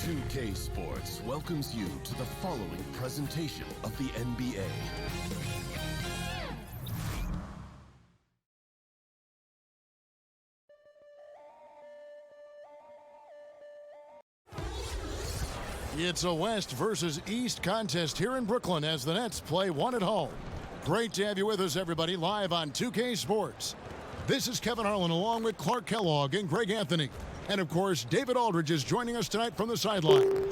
2K Sports welcomes you to the following presentation of the NBA. It's a West versus East contest here in Brooklyn as the Nets play one at home. Great to have you with us, everybody, live on 2K Sports. This is Kevin Harlan along with Clark Kellogg and Greg Anthony. And, of course, David Aldridge is joining us tonight from the sideline.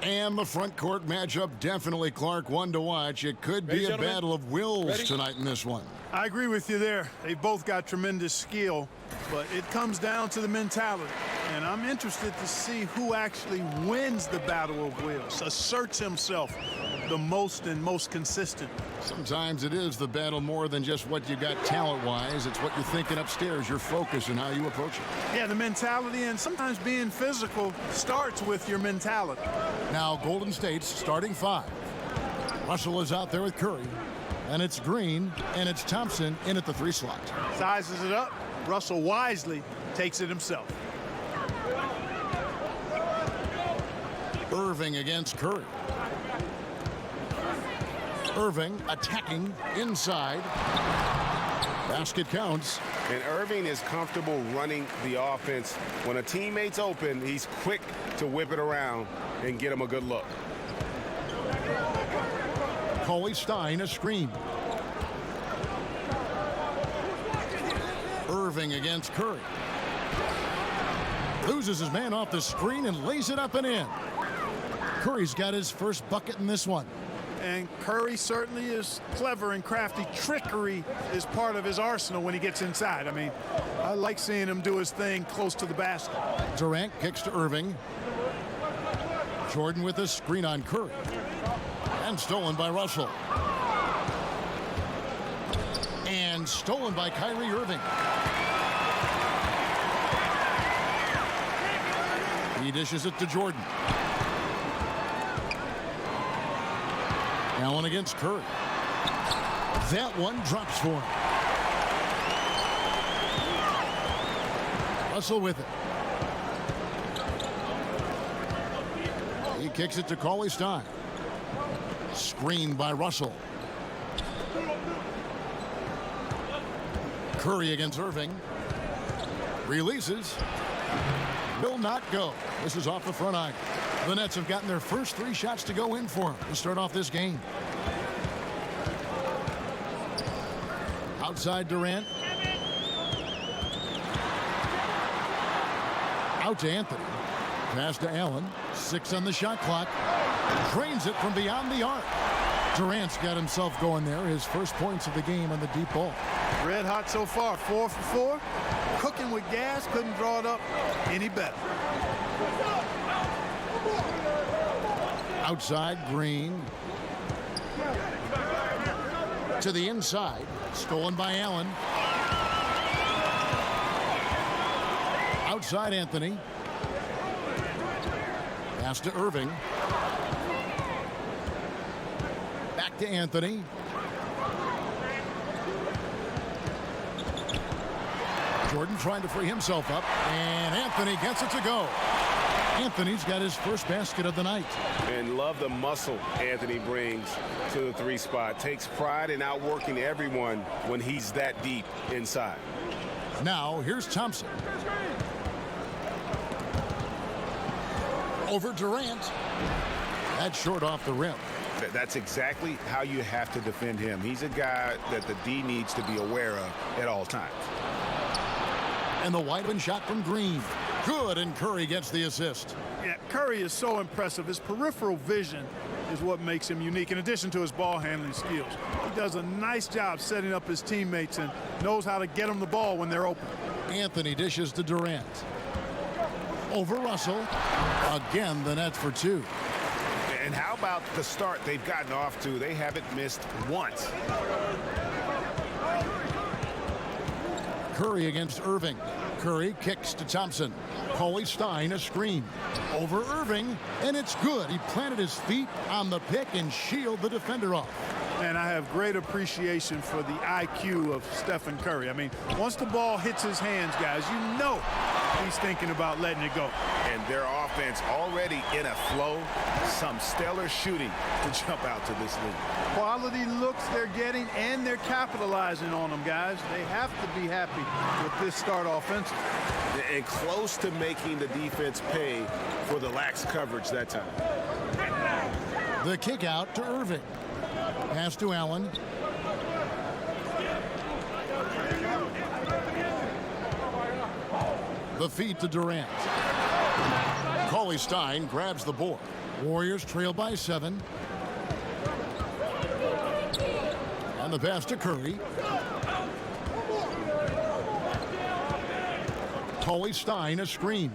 And the front court matchup, definitely, Clark, one to watch. It could be a battle of wills tonight in this one. I agree with you there. They both got tremendous skill, but it comes down to the mentality. And I'm interested to see who actually wins the battle of wills, asserts himself the most and most consistent. Sometimes it is the battle more than just what you got talent-wise. It's what you're thinking upstairs, your focus, and how you approach it. Yeah, the mentality, and sometimes being physical starts with your mentality. Now, Golden State's starting five. Russell is out there with Curry, and it's Green, and it's Thompson in at the 3 slot. Sizes it up. Russell wisely takes it himself. Irving against Curry. Irving attacking inside. Basket counts. And Irving is comfortable running the offense. When a teammate's open, he's quick to whip it around and get him a good look. Cauley Stein a screen. Irving against Curry. Loses his man off the screen and lays it up and in. Curry's got his first bucket in this one. And Curry certainly is clever and crafty. Trickery is part of his arsenal when he gets inside. I mean, I like seeing him do his thing close to the basket. Durant kicks to Irving. Jordan with a screen on Curry. And stolen by Russell. And stolen by Kyrie Irving. He dishes it to Jordan. Allen against Curry. That one drops for him. Russell with it. He kicks it to Cauley Stein. Screened by Russell. Curry against Irving. Releases. Will not go. This is off the front eye. The Nets have gotten their first 3 shots to go in for them to start off this game. Outside Durant. Out to Anthony. Pass to Allen. 6 on the shot clock. Drains it from beyond the arc. Durant's got himself going there. His first points of the game on the deep ball. Red hot so far. 4 for 4. Cooking with gas. Couldn't draw it up any better. Outside, Green. To the inside. Stolen by Allen. Outside, Anthony. Pass to Irving. Back to Anthony. Jordan trying to free himself up. And Anthony gets it to go. Anthony's got his first basket of the night. And love the muscle Anthony brings to the 3 spot. Takes pride in outworking everyone when he's that deep inside. Now, here's Thompson. Over Durant. That's short off the rim. That's exactly how you have to defend him. He's a guy that the D needs to be aware of at all times. And the wide open shot from Green. Good, and Curry gets the assist. Yeah, Curry is so impressive. His peripheral vision is what makes him unique, in addition to his ball handling skills. He does a nice job setting up his teammates and knows how to get them the ball when they're open. Anthony dishes to Durant. Over Russell. Again, the net for two. And how about the start they've gotten off to? They haven't missed once. Curry against Irving. Curry kicks to Thompson. Coley Stein a screen. Over Irving, and it's good. He planted his feet on the pick and shielded the defender off. And I have great appreciation for the IQ of Stephen Curry. I mean, once the ball hits his hands, guys, you know he's thinking about letting it go. And their offense already in a flow. Some stellar shooting to jump out to this lead. Quality looks they're getting, and they're capitalizing on them, guys. They have to be happy with this start offensively. And close to making the defense pay for the lax coverage that time. The kick out to Irving. Pass to Allen. The feed to Durant. Coley Stein grabs the board. Warriors trail by 7. And the pass to Curry. Coley Stein a screen.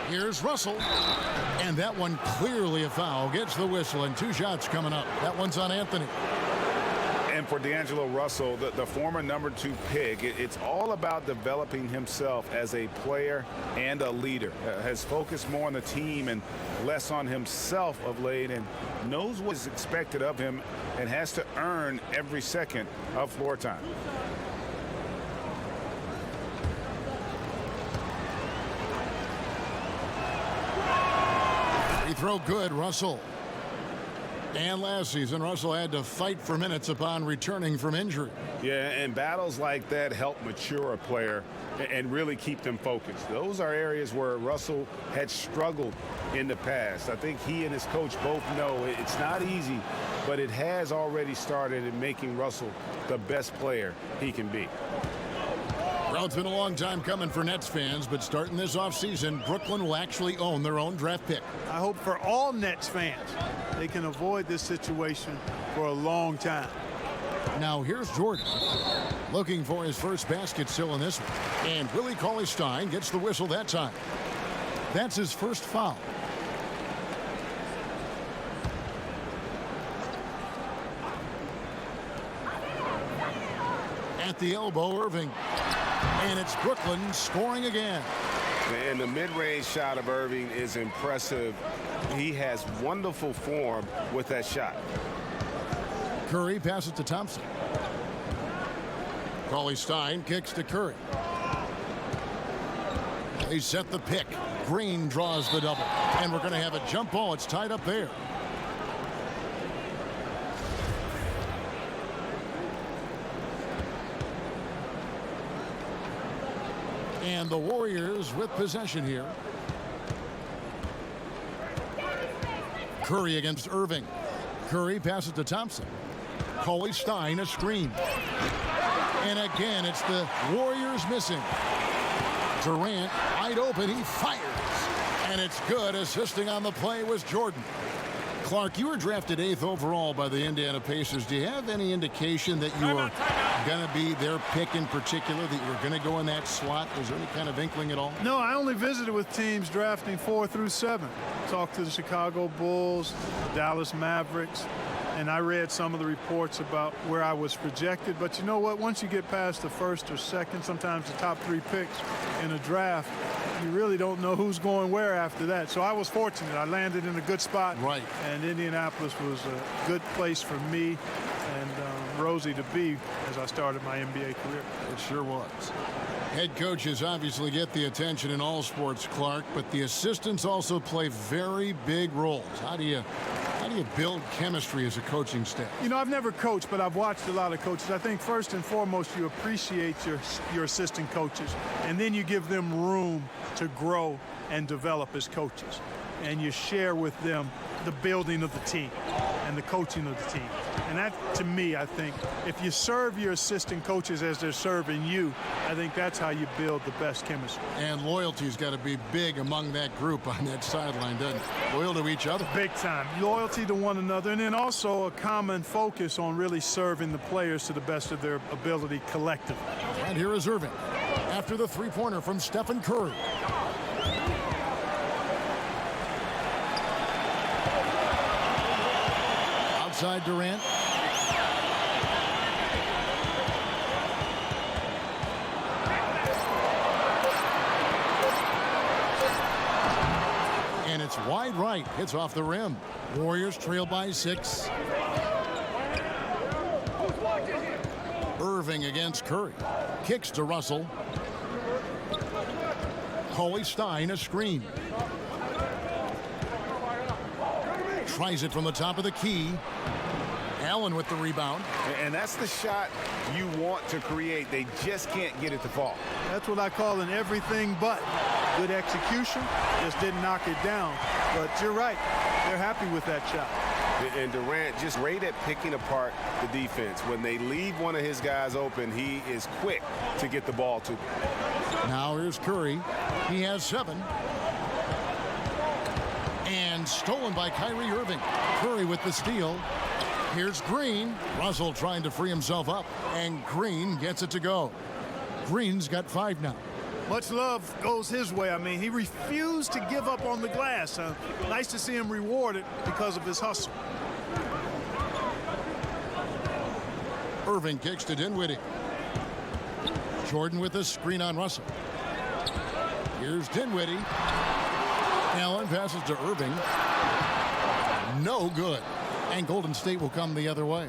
Here's Russell. And that one clearly a foul. Gets the whistle, and 2 shots coming up. That one's on Anthony. And for D'Angelo Russell, the former #2 pick, it's all about developing himself as a player and a leader. Has focused more on the team and less on himself of late, and knows what is expected of him and has to earn every second of floor time. Free throw good, Russell. And last season, Russell had to fight for minutes upon returning from injury. Yeah, and battles like that help mature a player and really keep them focused. Those are areas where Russell had struggled in the past. I think he and his coach both know it's not easy, but it has already started in making Russell the best player he can be. Well, it's been a long time coming for Nets fans, but starting this offseason, Brooklyn will actually own their own draft pick. I hope for all Nets fans they can avoid this situation for a long time. Now here's Jordan looking for his first basket still in this one. And Willie Cauley-Stein gets the whistle that time. That's his first foul. At the elbow, Irving. And it's Brooklyn scoring again. And the mid-range shot of Irving is impressive. He has wonderful form with that shot. Curry passes to Thompson. Cauley-Stein kicks to Curry. They set the pick. Green draws the double. And we're going to have a jump ball. It's tied up there. And the Warriors with possession here. Curry against Irving. Curry passes to Thompson. Cauley-Stein a screen. And again, it's the Warriors missing. Durant wide open. He fires. And it's good. Assisting on the play was Jordan. Clark, you were drafted 8th overall by the Indiana Pacers. Do you have any indication that you are going to be their pick in particular, that you're going to go in that slot? Was there any kind of inkling at all? No, I only visited with teams drafting 4 through 7. Talked to the Chicago Bulls, Dallas Mavericks, and I read some of the reports about where I was projected. But you know what? Once you get past the first or second, sometimes the top 3 picks in a draft, you really don't know who's going where after that. So I was fortunate. I landed in a good spot. Right. And Indianapolis was a good place for me and Rosie to be as I started my NBA career. It sure was. Head coaches obviously get the attention in all sports, Clark, but the assistants also play very big roles. How do you build chemistry as a coaching staff? You know, I've never coached, but I've watched a lot of coaches. I think first and foremost, you appreciate your assistant coaches, and then you give them room to grow and develop as coaches, and you share with them the building of the team. and the coaching of the team. And that, to me, I think, if you serve your assistant coaches as they're serving you, I think that's how you build the best chemistry. And loyalty's got to be big among that group on that sideline, doesn't it? Loyal to each other. Big time. Loyalty to one another, and then also a common focus on really serving the players to the best of their ability collectively. And here is Irving after the three-pointer from Stephen Curry. Outside Durant. And it's wide right. Hits off the rim. Warriors trail by 6. Irving against Curry. Kicks to Russell. Stein a screen. Tries it from the top of the key. Allen with the rebound. And that's the shot you want to create. They just can't get it to fall. That's what I call an everything but. Good execution, just didn't knock it down. But you're right, they're happy with that shot. And Durant just great at picking apart the defense. When they leave one of his guys open, he is quick to get the ball to them. Now here's Curry. He has 7. And stolen by Kyrie Irving. Curry with the steal. Here's Green. Russell trying to free himself up. And Green gets it to go. Green's got 5 now. Much love goes his way. I mean, he refused to give up on the glass. Nice to see him rewarded because of his hustle. Irving kicks to Dinwiddie. Jordan with the screen on Russell. Here's Dinwiddie. Allen passes to Irving. No good. And Golden State will come the other way.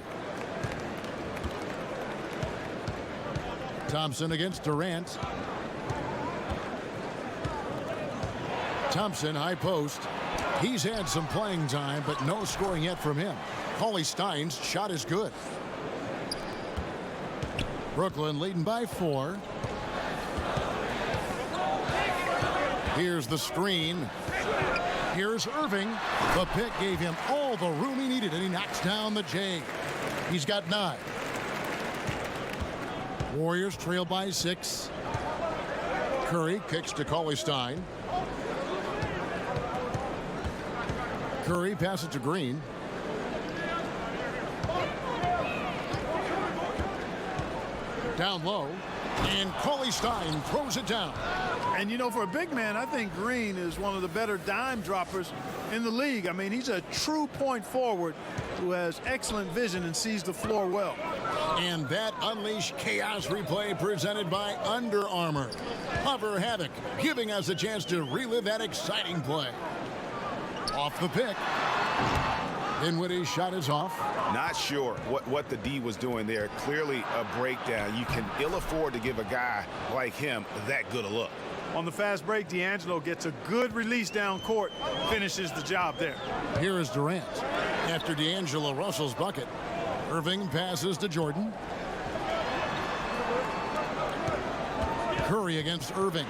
Thompson against Durant. Thompson, high post. He's had some playing time, but no scoring yet from him. Stein's shot is good. Brooklyn leading by 4. Here's the screen. Here's Irving. The pick gave him all the room he needed, and he knocks down the J. He's got 9. Warriors trail by 6. Curry kicks to Stein. Curry passes to Green. Down low. And Stein throws it down. And, you know, for a big man, I think Green is one of the better dime droppers in the league. I mean, he's a true point forward who has excellent vision and sees the floor well. And that Unleash Chaos replay presented by Under Armour. Hover Havoc, giving us a chance to relive that exciting play. Off the pick. Dinwiddie's shot is off. Not sure what the D was doing there. Clearly a breakdown. You can ill afford to give a guy like him that good a look. On the fast break, D'Angelo gets a good release down court, finishes the job there. Here is Durant. After D'Angelo Russell's bucket, Irving passes to Jordan. Curry against Irving.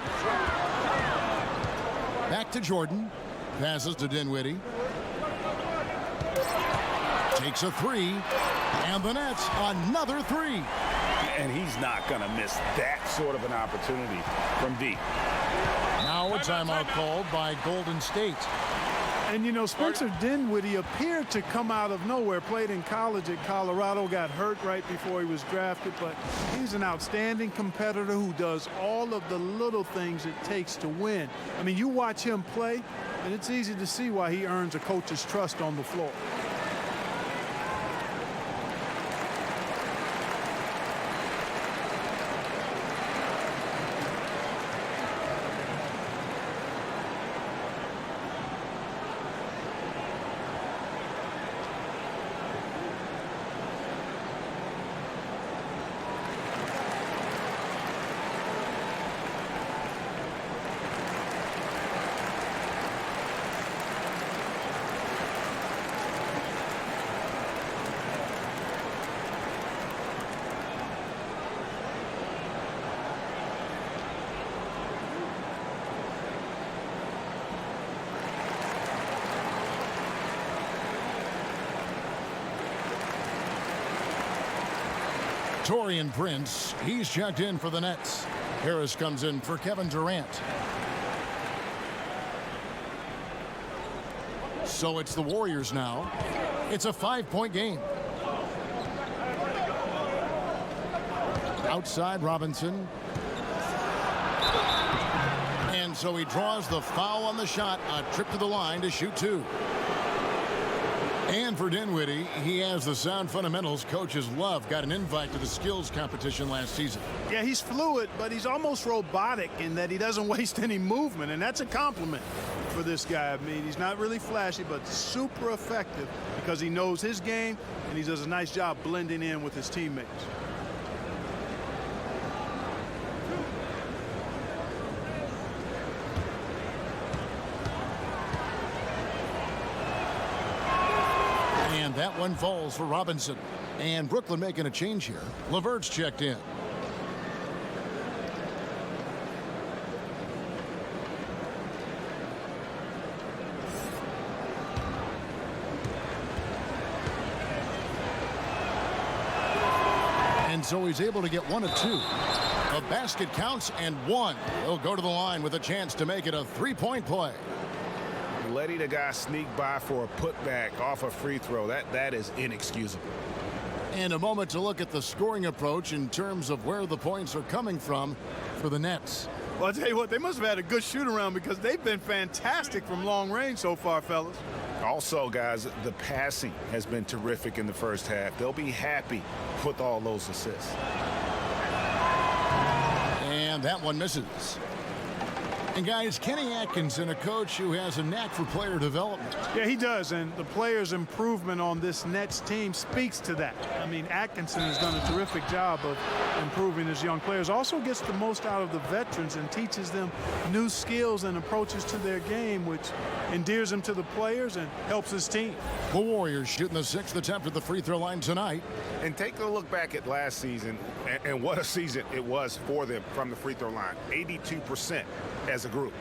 Back to Jordan. Passes to Dinwiddie. Takes a 3. And the Nets another 3. And he's not going to miss that sort of an opportunity from D. Now a timeout called by Golden State. And, you know, Spencer Dinwiddie appeared to come out of nowhere. Played in college at Colorado, got hurt right before he was drafted. But he's an outstanding competitor who does all of the little things it takes to win. I mean, you watch him play, and it's easy to see why he earns a coach's trust on the floor. Taurean Prince, he's checked in for the Nets. Harris comes in for Kevin Durant. So it's the Warriors now. It's a 5-point game. Outside Robinson. And so he draws the foul on the shot. A trip to the line to shoot 2. And for Dinwiddie, he has the sound fundamentals coaches love. Got an invite to the skills competition last season. Yeah, he's fluid, but he's almost robotic in that he doesn't waste any movement, and that's a compliment for this guy. I mean, he's not really flashy, but super effective because he knows his game, and he does a nice job blending in with his teammates. And that one falls for Robinson. And Brooklyn making a change here. LeVert's checked in. And so he's able to get 1 of 2. The basket counts and 1. He'll go to the line with a chance to make it a 3-point play. Letting a guy sneak by for a putback off a free throw, that is inexcusable. And a moment to look at the scoring approach in terms of where the points are coming from for the Nets. Well, I'll tell you what, they must have had a good shoot-around because they've been fantastic from long range so far, fellas. Also, guys, the passing has been terrific in the first half. They'll be happy with all those assists. And that one misses. And guys, Kenny Atkinson, a coach who has a knack for player development. Yeah, he does, and the players' improvement on this Nets team speaks to that. I mean, Atkinson has done a terrific job of improving his young players. Also gets the most out of the veterans and teaches them new skills and approaches to their game, which endears him to the players and helps his team. The Warriors shooting the 6th attempt at the free throw line tonight. And take a look back at last season, and what a season it was for them from the free throw line. 82% as a group.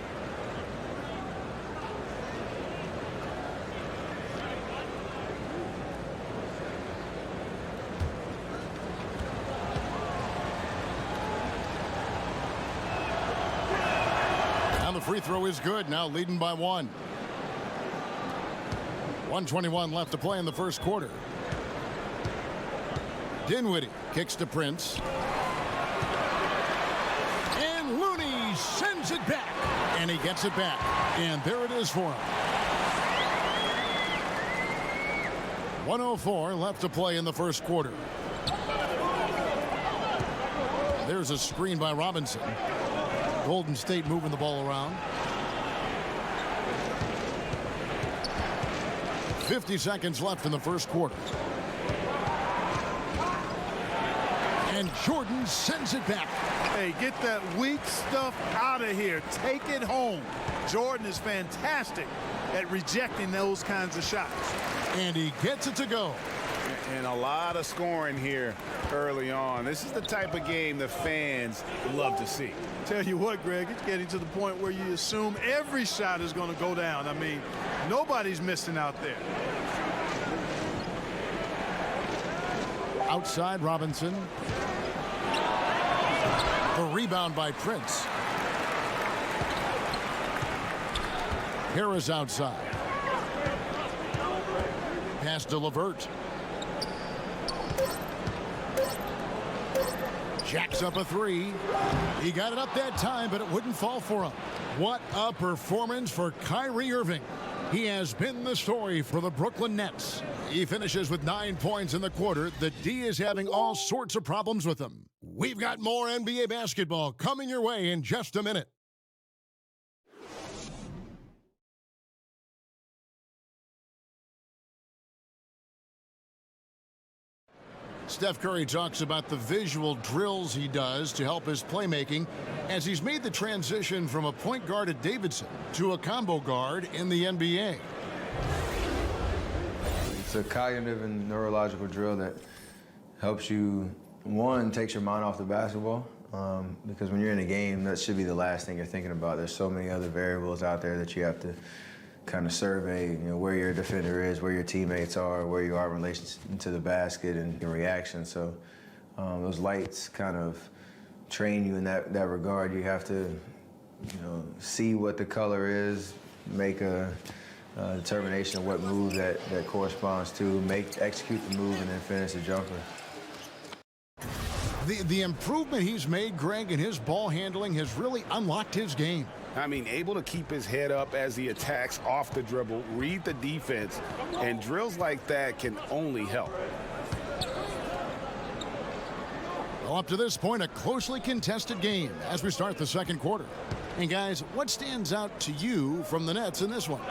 And the free throw is good, now leading by 1. 1:21 left to play in the first quarter. Dinwiddie kicks to Prince. And Looney sends it back. And he gets it back. And there it is for him. 1:04 left to play in the first quarter. There's a screen by Robinson. Golden State moving the ball around. 50 seconds left in the first quarter. And Jordan sends it back. Hey, get that weak stuff out of here. Take it home. Jordan is fantastic at rejecting those kinds of shots. And he gets it to go. And a lot of scoring here early on. This is the type of game the fans love to see. Tell you what, Greg, it's getting to the point where you assume every shot is going to go down. I mean, nobody's missing out there. Outside Robinson. The rebound by Prince. Harris outside. Pass to LeVert. Jacks up a 3. He got it up that time, but it wouldn't fall for him. What a performance for Kyrie Irving. He has been the story for the Brooklyn Nets. He finishes with 9 points in the quarter. The D is having all sorts of problems with him. We've got more NBA basketball coming your way in just a minute. Steph Curry talks about the visual drills he does to help his playmaking as he's made the transition from a point guard at Davidson to a combo guard in the NBA. It's a cognitive and neurological drill that helps you, one, takes your mind off the basketball, because when you're in a game, that should be the last thing you're thinking about. There's so many other variables out there that you have to kind of survey, you know, where your defender is, where your teammates are, where you are in relation to the basket and your reaction. So Those lights kind of train you in that regard. You have to, see what the color is, make a determination of what move that corresponds to, execute the move, and then finish the jumper. The improvement he's made, Greg, in his ball handling has really unlocked his game. I mean, able to keep his head up as he attacks off the dribble, read the defense, and drills like that can only help. Well, up to this point, a closely contested game as we start the second quarter. And guys, what stands out to you from the Nets in this one?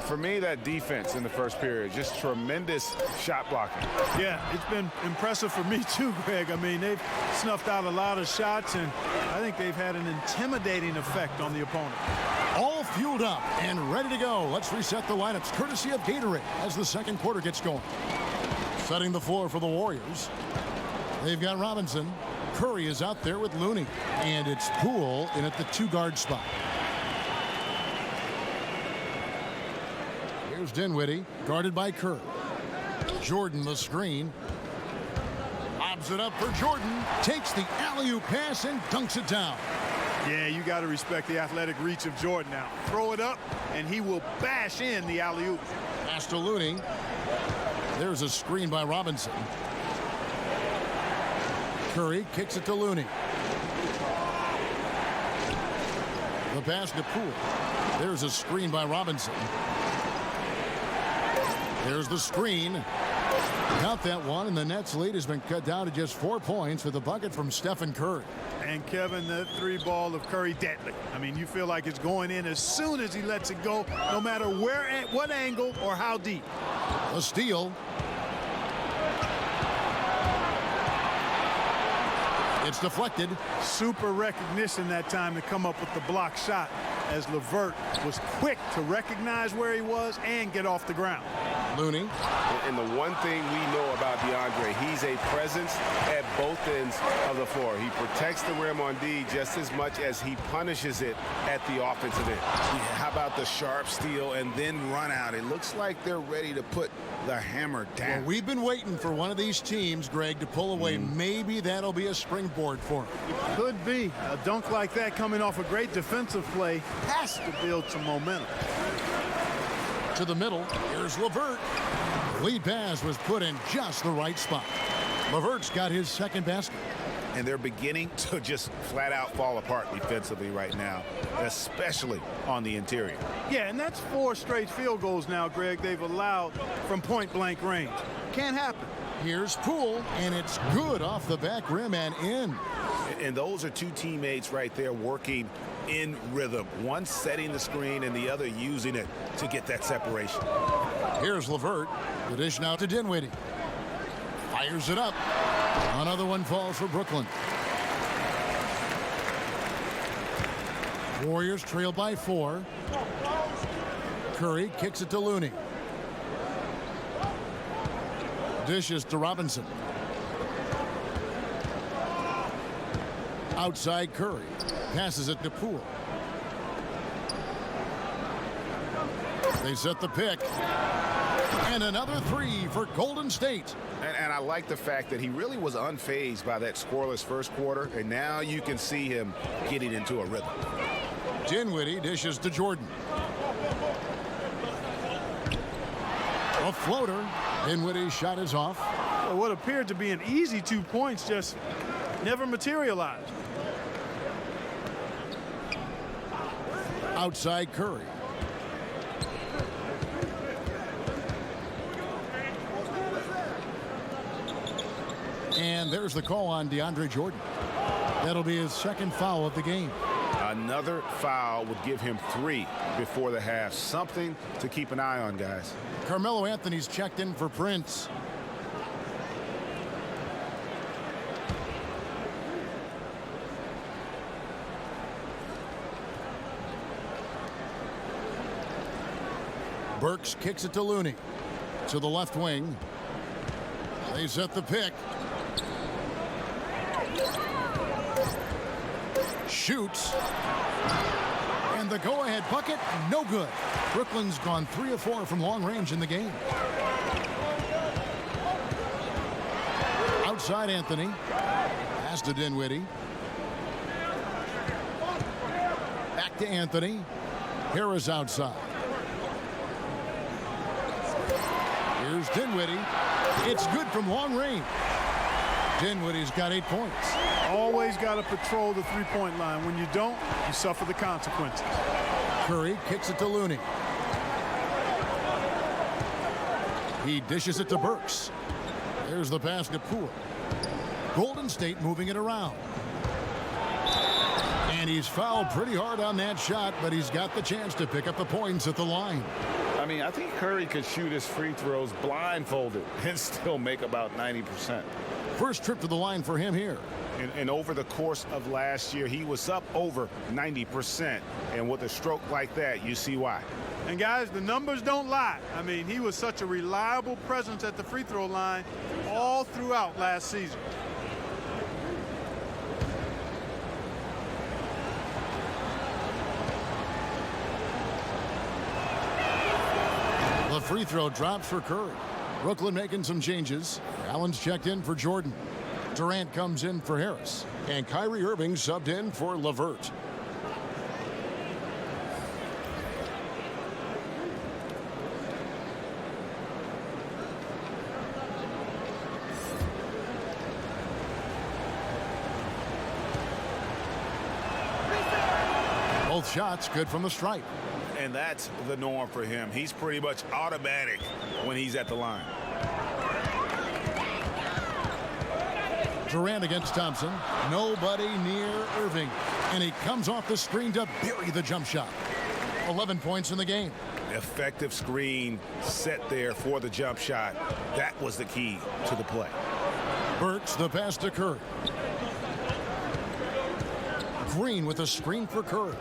For me, that defense in the first period, just tremendous shot blocking. Yeah, it's been impressive for me too, Greg. I mean, they've snuffed out a lot of shots, and I think they've had an intimidating effect on the opponent. All fueled up and ready to go. Let's reset the lineups courtesy of Gatorade as the second quarter gets going. Setting the floor for the Warriors. They've got Robinson. Curry is out there with Looney. And it's Poole in at the two-guard spot. Here's Dinwiddie, guarded by Curry. Jordan the screen. Lobs it up for Jordan. Takes the alley-oop pass and dunks it down. Yeah, you got to respect the athletic reach of Jordan now. Throw it up, and he will bash in the alley-oop. Pass to Looney. There's a screen by Robinson. Curry kicks it to Looney. The pass to Poole. There's a screen by Robinson. There's the screen. Count that one, and the Nets' lead has been cut down to just 4 points with a bucket from Stephen Curry. And Kevin, that three ball of Curry, deadly. I mean, you feel like it's going in as soon as he lets it go, no matter where, at what angle, or how deep. A steal. It's deflected. Super recognition that time to come up with the block shot, as LeVert was quick to recognize where he was and get off the ground. Looney. And the one thing we know about DeAndre, he's a presence at both ends of the floor. He protects the rim on D just as much as he punishes it at the offensive end. How about the sharp steal and then run out? It looks like they're ready to put the hammer down. Well, we've been waiting for one of these teams, Greg, to pull away. Maybe that'll be a springboard for him. Could be. A dunk like that coming off a great defensive play has to build some momentum. To the middle, here's LeVert. Lead pass was put in just the right spot. LeVert's got his second basket. And they're beginning to just flat out fall apart defensively right now, especially on the interior. Yeah, and that's 4 straight field goals now, Greg, they've allowed from point-blank range. Can't happen. Here's Poole, and it's good off the back rim and in. And those are two teammates right there working in rhythm. One setting the screen and the other using it to get that separation. Here's LeVert. The dish now to Dinwiddie. Fires it up. Another one falls for Brooklyn. Warriors trail by 4. Curry kicks it to Looney. Dishes to Robinson. Outside Curry. Passes it to Poole. They set the pick. And another 3 for Golden State. And I like the fact that he really was unfazed by that scoreless first quarter, and now you can see him getting into a rhythm. Dinwiddie dishes to Jordan. A floater. Dinwiddie's shot is off. Well, what appeared to be an easy 2 points just never materialized. Outside Curry. And there's the call on DeAndre Jordan. That'll be his second foul of the game. Another foul would give him 3 before the half. Something to keep an eye on, guys. Carmelo Anthony's checked in for Prince. Burks kicks it to Looney. To the left wing. They set the pick. Shoots. And the go-ahead bucket, no good. Brooklyn's gone 3 of 4 from long range in the game. outside Anthony. Pass to Dinwiddie. Back to Anthony. Harris outside. Here's Dinwiddie. It's good from long range. Dinwiddie's got 8 points. Always got to patrol the three-point line. When you don't, you suffer the consequences. Curry kicks it to Looney. He dishes it to Burks. There's the basket Poole. Golden State moving it around. And he's fouled pretty hard on that shot, but he's got the chance to pick up the points at the line. I mean, I think Curry could shoot his free throws blindfolded and still make about 90%. First trip to the line for him here. And over the course of last year, he was up over 90%. And with a stroke like that, you see why. And guys, the numbers don't lie. I mean, he was such a reliable presence at the free throw line all throughout last season. The free throw drops for Curry. Brooklyn making some changes. Allen's checked in for Jordan. Durant comes in for Harris. And Kyrie Irving subbed in for LeVert. Both shots good from the stripe. And that's the norm for him. He's pretty much automatic when he's at the line. Durant against Thompson. Nobody near Irving. And he comes off the screen to bury the jump shot. 11 points in the game. Effective screen set there for the jump shot. That was the key to the play. Burks the pass to Curry. Green with a screen for Curry.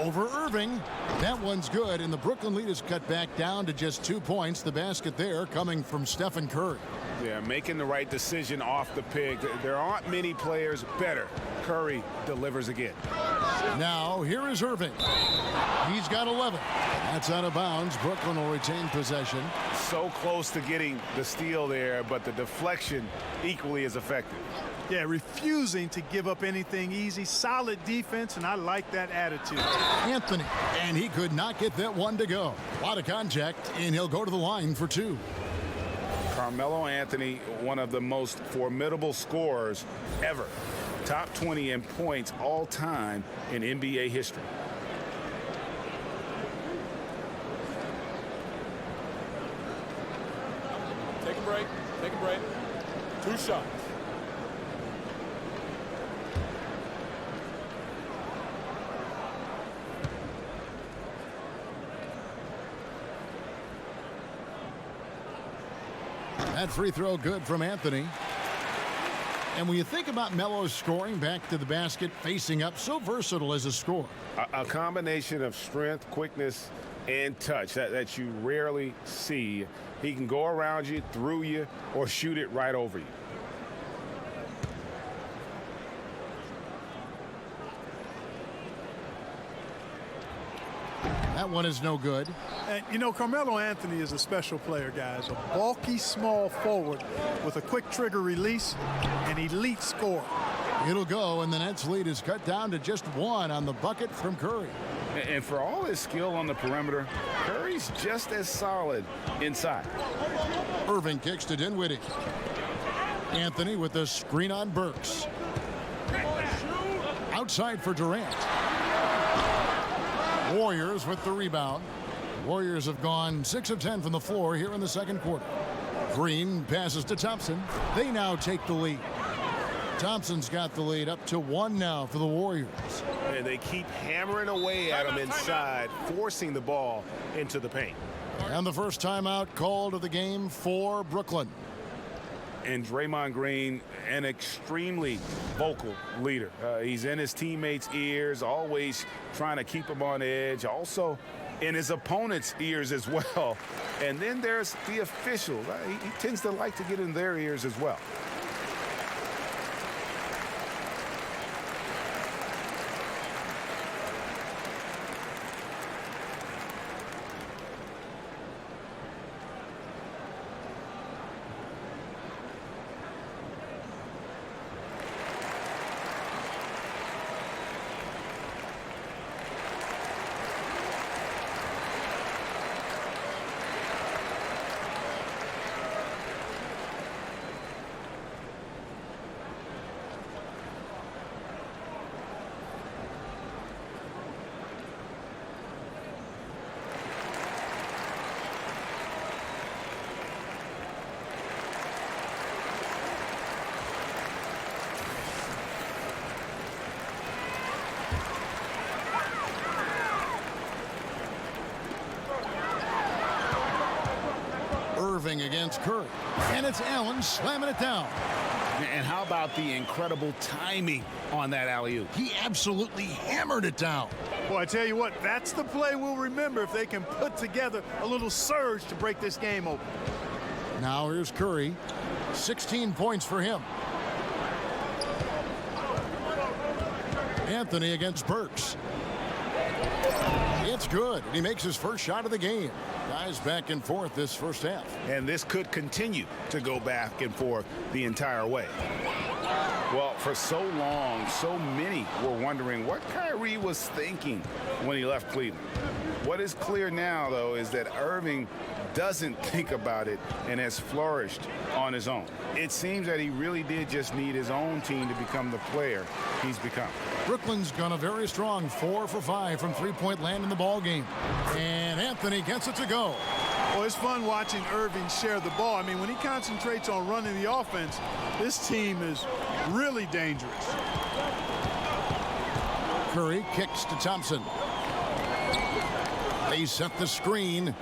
Over Irving. That one's good, and the Brooklyn lead is cut back down to just 2 points. The basket there coming from Steph Curry. Yeah, making the right decision off the pick. There aren't many players better. Curry delivers again. Now, here is Irving. He's got 11. That's out of bounds. Brooklyn will retain possession. So close to getting the steal there, but the deflection equally as effective. Yeah, refusing to give up anything easy. Solid defense, and I like that attitude. Anthony, and he could not get that one to go. A lot of contact, and he'll go to the line for 2. Carmelo Anthony, one of the most formidable scorers ever. Top 20 in points all time in NBA history. Take a break. Take a break. 2 shots. That free throw good from Anthony. And when you think about Melo's scoring back to the basket, facing up, so versatile as a scorer. A combination of strength, quickness, and touch that you rarely see. He can go around you, through you, or shoot it right over you. That one is no good. And, you know, Carmelo Anthony is a special player, guys. A bulky, small forward with a quick trigger release, an elite scorer. It'll go, and the Nets lead is cut down to just 1 on the bucket from Curry. And for all his skill on the perimeter, Curry's just as solid inside. Irving kicks to Dinwiddie. Anthony with the screen on Burks. Outside for Durant. Warriors with the rebound. Warriors have gone 6 of 10 from the floor here in the second quarter. Green passes to Thompson. They now take the lead. Thompson's got the lead up to 1 now for the Warriors. And they keep hammering away at him inside, forcing the ball into the paint. And the first timeout called of the game for Brooklyn. And Draymond Green, an extremely vocal leader. He's in his teammates' ears, always trying to keep them on edge. Also in his opponent's ears as well. And then there's the official. He tends to like to get in their ears as well. Irving against Curry. And it's Allen slamming it down. And how about the incredible timing on that alley-oop? He absolutely hammered it down. Boy, I tell you what, that's the play we'll remember if they can put together a little surge to break this game open. Now here's Curry. 16 points for him. Anthony against Burks. It's good. He makes his first shot of the game. Guys back and forth this first half. And this could continue to go back and forth the entire way. Well, for so long, so many were wondering what Kyrie was thinking when he left Cleveland. What is clear now, though, is that Irving doesn't think about it and has flourished on his own. It seems that he really did just need his own team to become the player he's become. Brooklyn's gone a very strong 4 for 5 from three-point land in the ball game. And Anthony gets it to go. Well, it's fun watching Irving share the ball. I mean, when he concentrates on running the offense, this team is really dangerous. Curry kicks to Thompson. They set the screen.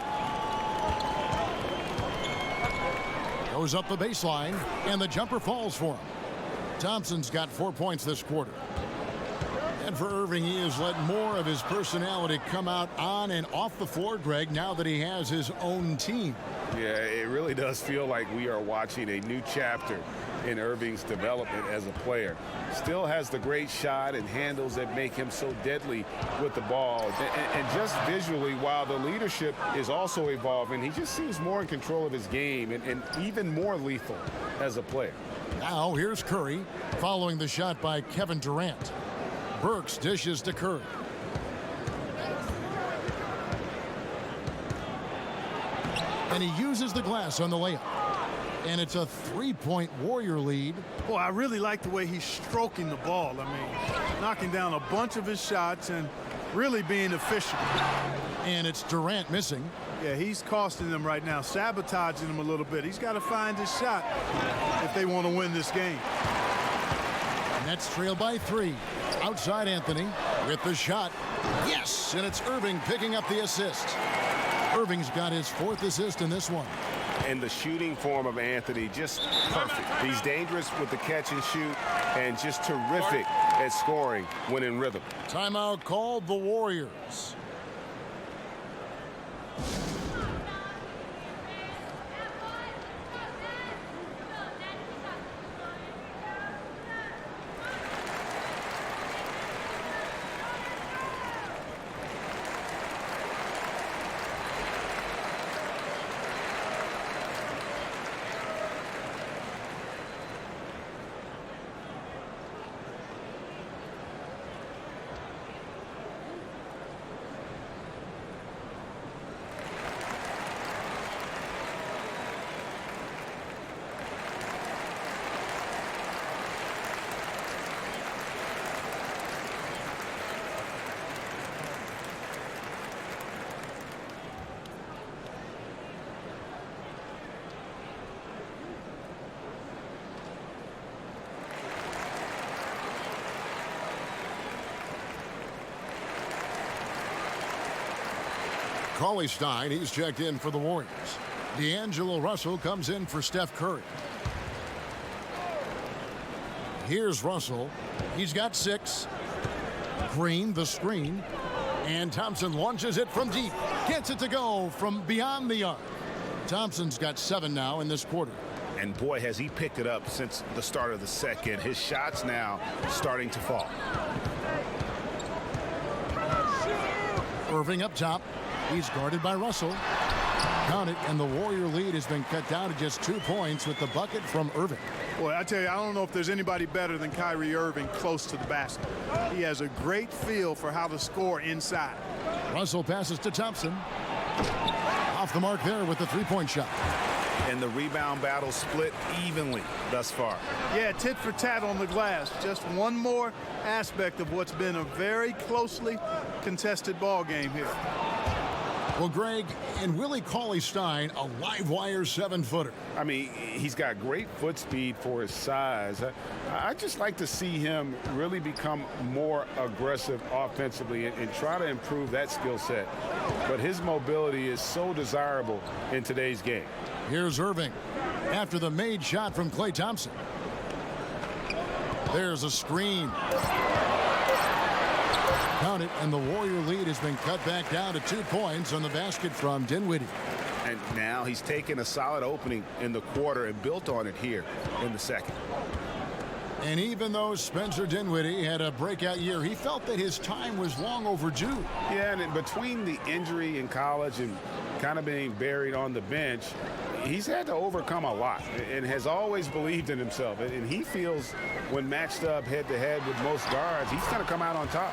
Goes up the baseline, and the jumper falls for him. Thompson's got 4 points this quarter. And for Irving, he has let more of his personality come out on and off the floor, Greg, now that he has his own team. Yeah, it really does feel like we are watching a new chapter in Irving's development as a player. Still has the great shot and handles that make him so deadly with the ball. And just visually, while the leadership is also evolving, he just seems more in control of his game and even more lethal as a player. Now here's Curry following the shot by Kevin Durant. Burks dishes to Curry. And he uses the glass on the layup. And it's a three-point Warrior lead. Boy, I really like the way he's stroking the ball. I mean, knocking down a bunch of his shots and really being efficient. And it's Durant missing. Yeah, he's costing them right now, sabotaging them a little bit. He's got to find his shot if they want to win this game. Nets trail by 3. Outside Anthony with the shot. Yes, and it's Irving picking up the assist. Irving's got his 4th assist in this one. And the shooting form of Anthony, just perfect. He's dangerous with the catch and shoot and just terrific at scoring when in rhythm. Timeout called the Warriors. Cauley-Stein, he's checked in for the Warriors. D'Angelo Russell comes in for Steph Curry. Here's Russell. He's got 6. Green, the screen. And Thompson launches it from deep. Gets it to go from beyond the arc. Thompson's got 7 now in this quarter. And boy, has he picked it up since the start of the second. His shots now starting to fall. Irving up top. He's guarded by Russell. Count it, and the Warrior lead has been cut down to just 2 points with the bucket from Irving. Boy, I tell you, I don't know if there's anybody better than Kyrie Irving close to the basket. He has a great feel for how to score inside. Russell passes to Thompson. Off the mark there with the 3-point shot. And the rebound battle split evenly thus far. Yeah, tit for tat on the glass. Just one more aspect of what's been a very closely contested ball game here. Well, Greg, and Willie Cauley-Stein, a live wire 7-footer. I mean, he's got great foot speed for his size. I just like to see him really become more aggressive offensively and try to improve that skill set. But his mobility is so desirable in today's game. Here's Irving after the made shot from Klay Thompson. There's a screen. Count it, and the Warrior lead has been cut back down to 2 points on the basket from Dinwiddie. And now he's taken a solid opening in the quarter and built on it here in the second. And even though Spencer Dinwiddie had a breakout year, he felt that his time was long overdue. Yeah, and in between the injury in college and kind of being buried on the bench, he's had to overcome a lot and has always believed in himself. And he feels when matched up head-to-head with most guards, he's going to come out on top.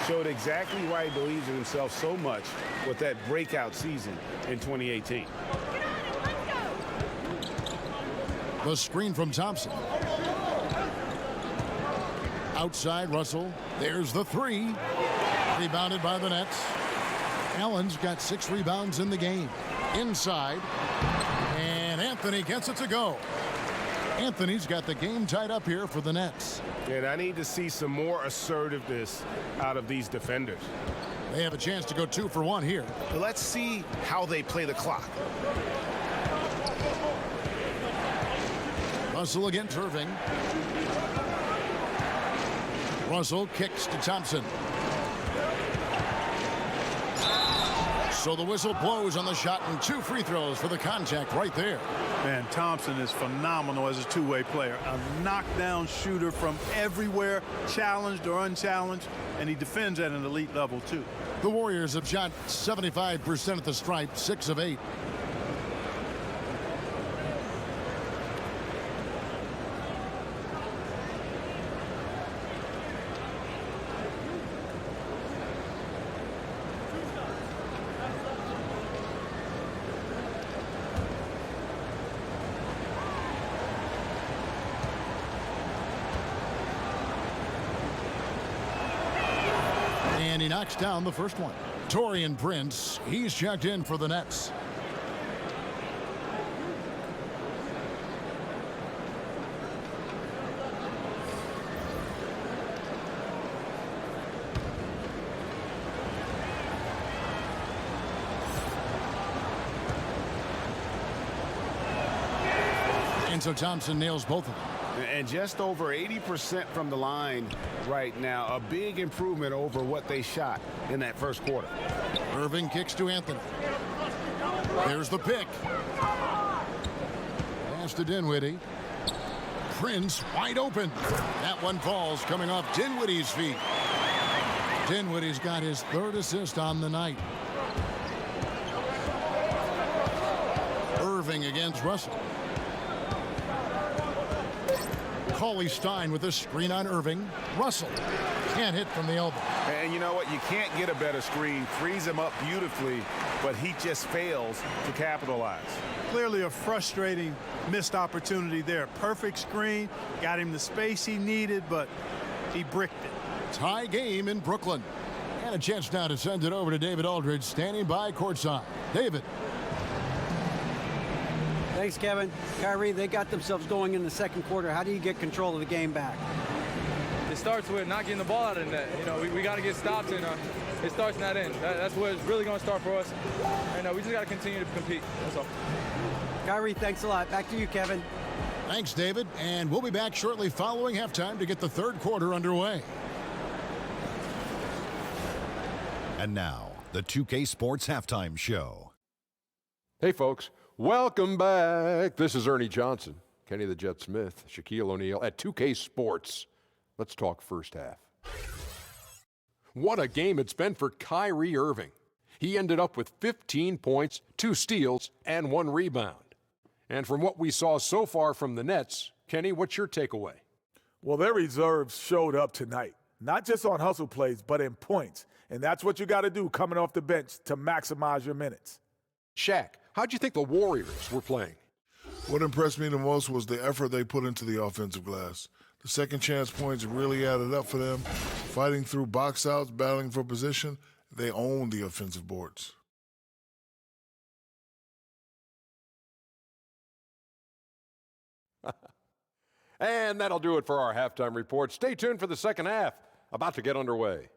Showed exactly why he believes in himself so much with that breakout season in 2018. The screen from Thompson. Outside Russell. There's the 3. Rebounded by the Nets. Allen's got 6 rebounds in the game. Inside. And Anthony gets it to go. Anthony's got the game tied up here for the Nets. And I need to see some more assertiveness out of these defenders. They have a chance to go 2 for 1 here. Let's see how they play the clock. Russell against Irving. Russell kicks to Thompson. So the whistle blows on the shot and 2 free throws for the contact right there. Man, Thompson is phenomenal as a two-way player. A knockdown shooter from everywhere, challenged or unchallenged, and he defends at an elite level, too. The Warriors have shot 75% at the stripe, 6 of 8. And he knocks down the first one. Taurean Prince, he's checked in for the Nets. And so Thompson nails both of them. And just over 80% from the line right now. A big improvement over what they shot in that first quarter. Irving kicks to Anthony. There's the pick. Pass to Dinwiddie. Prince wide open. That one falls coming off Dinwiddie's feet. Dinwiddie's got his 3rd assist on the night. Irving against Russell. Cauley-Stein with a screen on Irving. Russell can't hit from the elbow. And you know what? You can't get a better screen. Frees him up beautifully, but he just fails to capitalize. Clearly a frustrating missed opportunity there. Perfect screen, got him the space he needed, but he bricked it. Tie game in Brooklyn. And a chance now to send it over to David Aldridge, standing by courtside. David. Thanks, Kevin. Kyrie, they got themselves going in the second quarter. How do you get control of the game back? It starts with not getting the ball out of the net. You know, we got to get stops, and it starts in that end. That's where it's really going to start for us. And we just got to continue to compete. That's all. Kyrie, thanks a lot. Back to you, Kevin. Thanks, David. And we'll be back shortly following halftime to get the 3rd quarter underway. And now, the 2K Sports Halftime Show. Hey, folks. Welcome back. This is Ernie Johnson, Kenny the Jet Smith, Shaquille O'Neal at 2K Sports. Let's talk first half. What a game it's been for Kyrie Irving. He ended up with 15 points, 2 steals, and 1 rebound. And from what we saw so far from the Nets, Kenny, what's your takeaway? Well, their reserves showed up tonight, not just on hustle plays, but in points. And that's what you got to do coming off the bench to maximize your minutes. Shaq, how'd you think the Warriors were playing? What impressed me the most was the effort they put into the offensive glass. The second chance points really added up for them. Fighting through box outs, battling for position, they owned the offensive boards. And that'll do it for our halftime report. Stay tuned for the second half, about to get underway.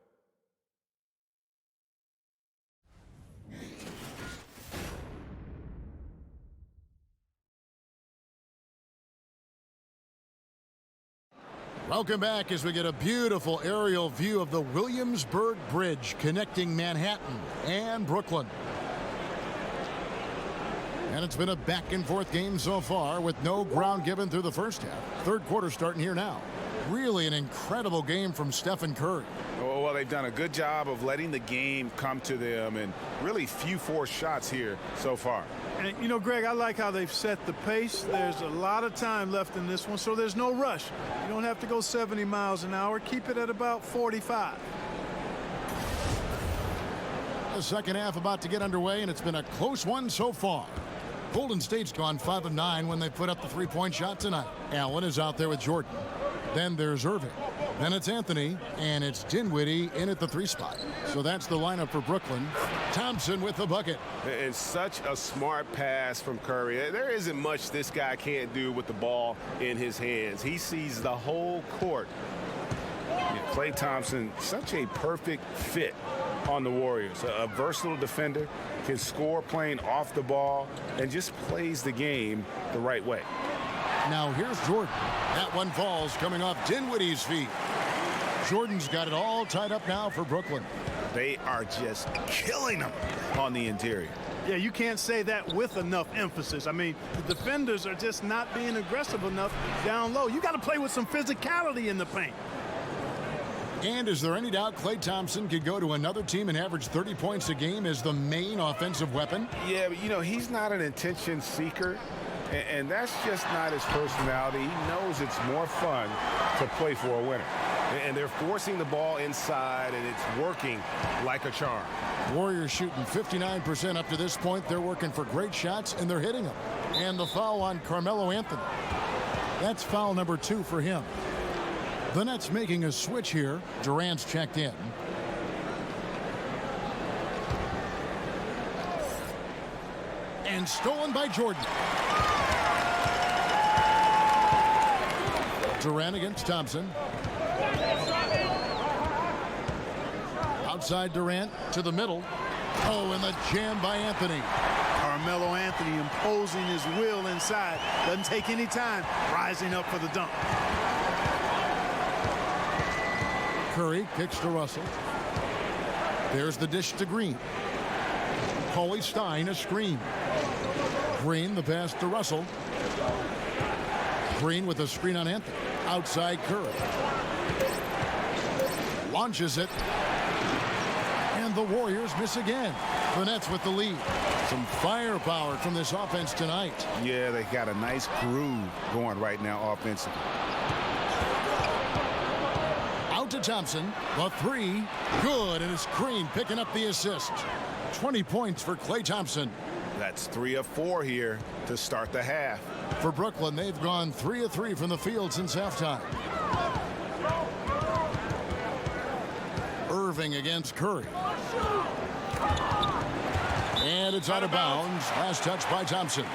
Welcome back as we get a beautiful aerial view of the Williamsburg Bridge connecting Manhattan and Brooklyn. And it's been a back-and-forth game so far with no ground given through the first half. Third quarter starting here now. Really an incredible game from Steph Curry. Well, they've done a good job of letting the game come to them, and really few forced shots here so far. And, you know, Greg, I like how they've set the pace. There's a lot of time left in this one, so there's no rush. You don't have to go 70 miles an hour. Keep it at about 45. The second half about to get underway, and it's been a close one so far. Golden State's gone 5 of 9 when they put up the three-point shot tonight. Allen is out there with Jordan. Then there's Irving. Then it's Anthony, and it's Dinwiddie in at the 3 spot. So that's the lineup for Brooklyn. Thompson with the bucket. And such a smart pass from Curry. There isn't much this guy can't do with the ball in his hands. He sees the whole court. Klay Thompson, such a perfect fit on the Warriors. A versatile defender, can score playing off the ball, and just plays the game the right way. Now here's Jordan. That one falls coming off Dinwiddie's feet. Jordan's got it all tied up now for Brooklyn. They are just killing them on the interior. Yeah, you can't say that with enough emphasis. I mean, the defenders are just not being aggressive enough down low. You got to play with some physicality in the paint. And is there any doubt Klay Thompson could go to another team and average 30 points a game as the main offensive weapon? Yeah, but, you know, he's not an attention seeker, and that's just not his personality. He knows it's more fun to play for a winner. And they're forcing the ball inside, and it's working like a charm. Warriors shooting 59% up to this point. They're working for great shots, and they're hitting them. And the foul on Carmelo Anthony. That's foul number 2 for him. The Nets making a switch here. Durant's checked in. And stolen by Jordan. Durant against Thompson. Outside Durant to the middle. Oh, and the jam by Anthony. Carmelo Anthony imposing his will inside. Doesn't take any time. Rising up for the dunk. Curry kicks to Russell. There's the dish to Green. Coley Stein a screen. Green the pass to Russell. Green with a screen on Anthony. Outside Curry. Launches it. And the Warriors miss again. The Nets with the lead. Some firepower from this offense tonight. Yeah, they got a nice groove going right now offensively. Out to Thompson. The 3. Good. And it's Green picking up the assist. 20 points for Klay Thompson. That's 3 of 4 here to start the half. For Brooklyn, they've gone 3 of 3 from the field since halftime. Irving against Curry. And it's out of bounds. Last touch by Thompson.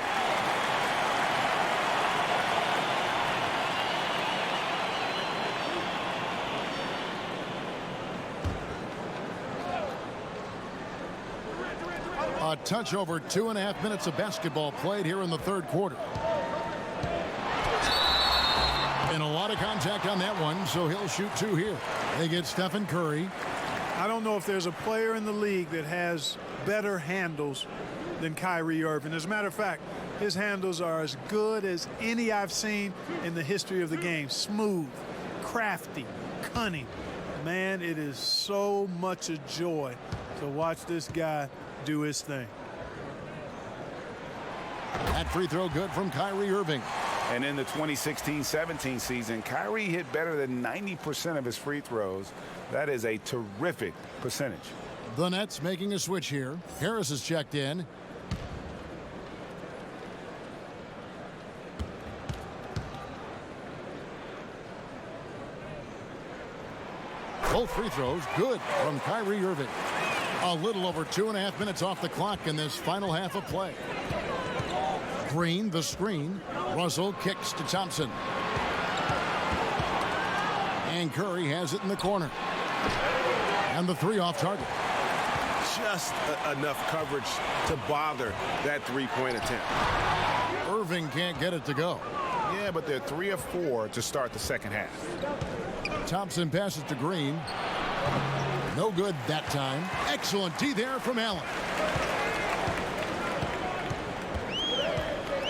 A touch over 2.5 minutes of basketball played here in the third quarter. And a lot of contact on that one, so he'll shoot 2 here. They get Stephen Curry. I don't know if there's a player in the league that has better handles than Kyrie Irving. As a matter of fact, his handles are as good as any I've seen in the history of the game. Smooth, crafty, cunning. Man, it is so much a joy to watch this guy do his thing. That free throw good from Kyrie Irving. And in the 2016-17 season, Kyrie hit better than 90% of his free throws. That is a terrific percentage. The Nets making a switch here. Harris is checked in. Both free throws good from Kyrie Irving. A little over 2.5 minutes off the clock in this final half of play. Green the screen. Russell kicks to Thompson. And Curry has it in the corner. And the three off target. Just enough coverage to bother that three-point attempt. Irving can't get it to go. Yeah, but they're 3 of 4 to start the second half. Thompson passes to Green. No good that time. Excellent D there from Allen.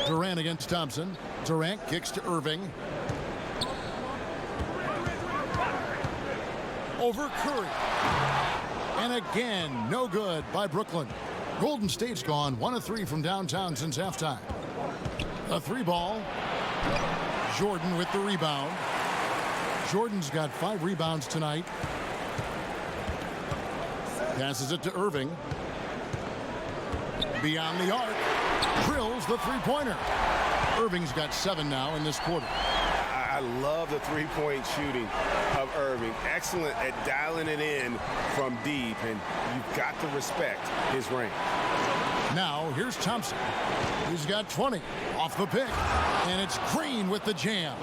Durant against Thompson. Durant kicks to Irving. Over Curry. And again, no good by Brooklyn. Golden State's gone 1 of 3 from downtown since halftime. A 3-ball. Jordan with the rebound. Jordan's got 5 rebounds tonight. Passes it to Irving. Beyond the arc. Drills the three-pointer. Irving's got 7 now in this quarter. I love the three-point shooting of Irving. Excellent at dialing it in from deep, and you've got to respect his range. Now, here's Thompson. He's got 20 off the pick, and it's Green with the jam.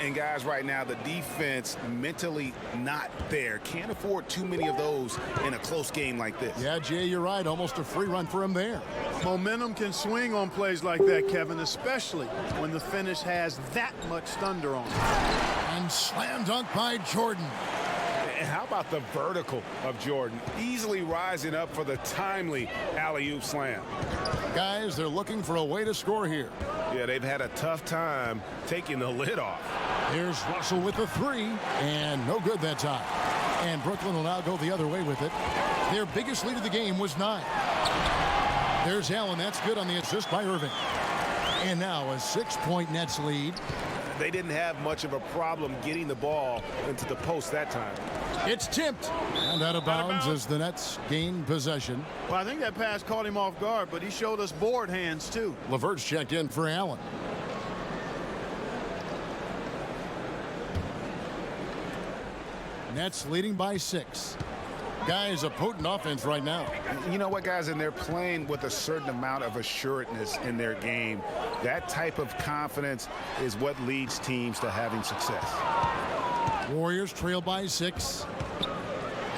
And guys, right now, the defense mentally not there. Can't afford too many of those in a close game like this. Yeah, Jay, you're right. Almost a free run for him there. Momentum can swing on plays like that, Kevin, especially when the finish has that much thunder on it. And slam dunk by Jordan. And how about the vertical of Jordan? Easily rising up for the timely alley-oop slam. Guys, they're looking for a way to score here. Yeah, they've had a tough time taking the lid off. Here's Russell with the 3, and no good that time. And Brooklyn will now go the other way with it. Their biggest lead of the game was 9. There's Allen. That's good on the assist by Irving. And now a 6-point Nets lead. They didn't have much of a problem getting the ball into the post that time. It's tipped and out of bounds as the Nets gain possession. Well, I think that pass caught him off guard, but he showed us board hands too. LeVert's checked in for Allen. Nets leading by 6. Guys, a potent offense right now. You know what, guys? And they're playing with a certain amount of assuredness in their game. That type of confidence is what leads teams to having success. Warriors trail by 6.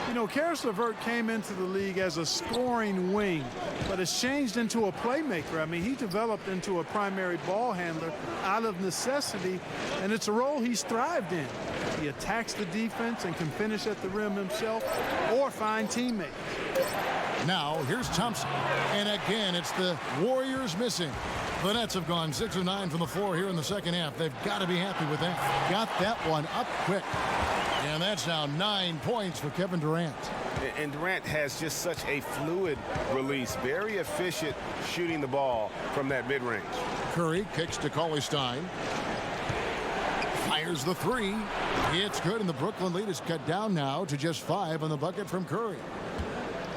You know, Karis LeVert came into the league as a scoring wing, but has changed into a playmaker. I mean, he developed into a primary ball handler out of necessity, and it's a role he's thrived in. He attacks the defense and can finish at the rim himself or find teammates. Now, here's Thompson. And again, it's the Warriors missing. The Nets have gone 6 of 9 from the floor here in the second half. They've got to be happy with that. Got that one up quick. And that's now 9 points for Kevin Durant. And Durant has just such a fluid release. Very efficient shooting the ball from that mid-range. Curry kicks to Cauley-Stein. Fires the 3. It's good, and the Brooklyn lead is cut down now to just 5 on the bucket from Curry.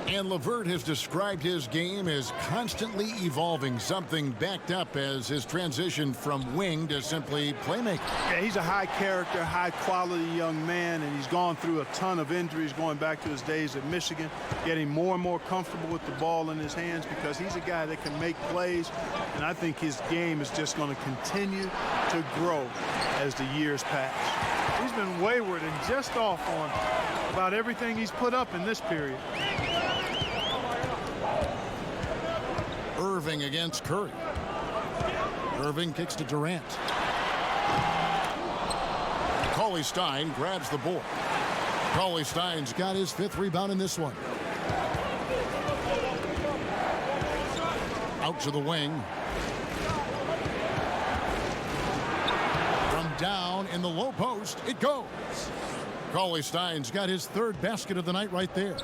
And LeVert has described his game as constantly evolving, something backed up as his transition from wing to simply playmaker. Yeah, he's a high-character, high-quality young man, and he's gone through a ton of injuries going back to his days at Michigan, getting more and more comfortable with the ball in his hands because he's a guy that can make plays, and I think his game is just going to continue to grow as the years pass. He's been wayward and just off on about everything he's put up in this period. Irving against Curry. Irving kicks to Durant. Cauley-Stein grabs the board. Cauley-Stein's got his 5th rebound in this one. Out to the wing. From down in the low post, it goes. Cauley-Stein's got his 3rd basket of the night right there.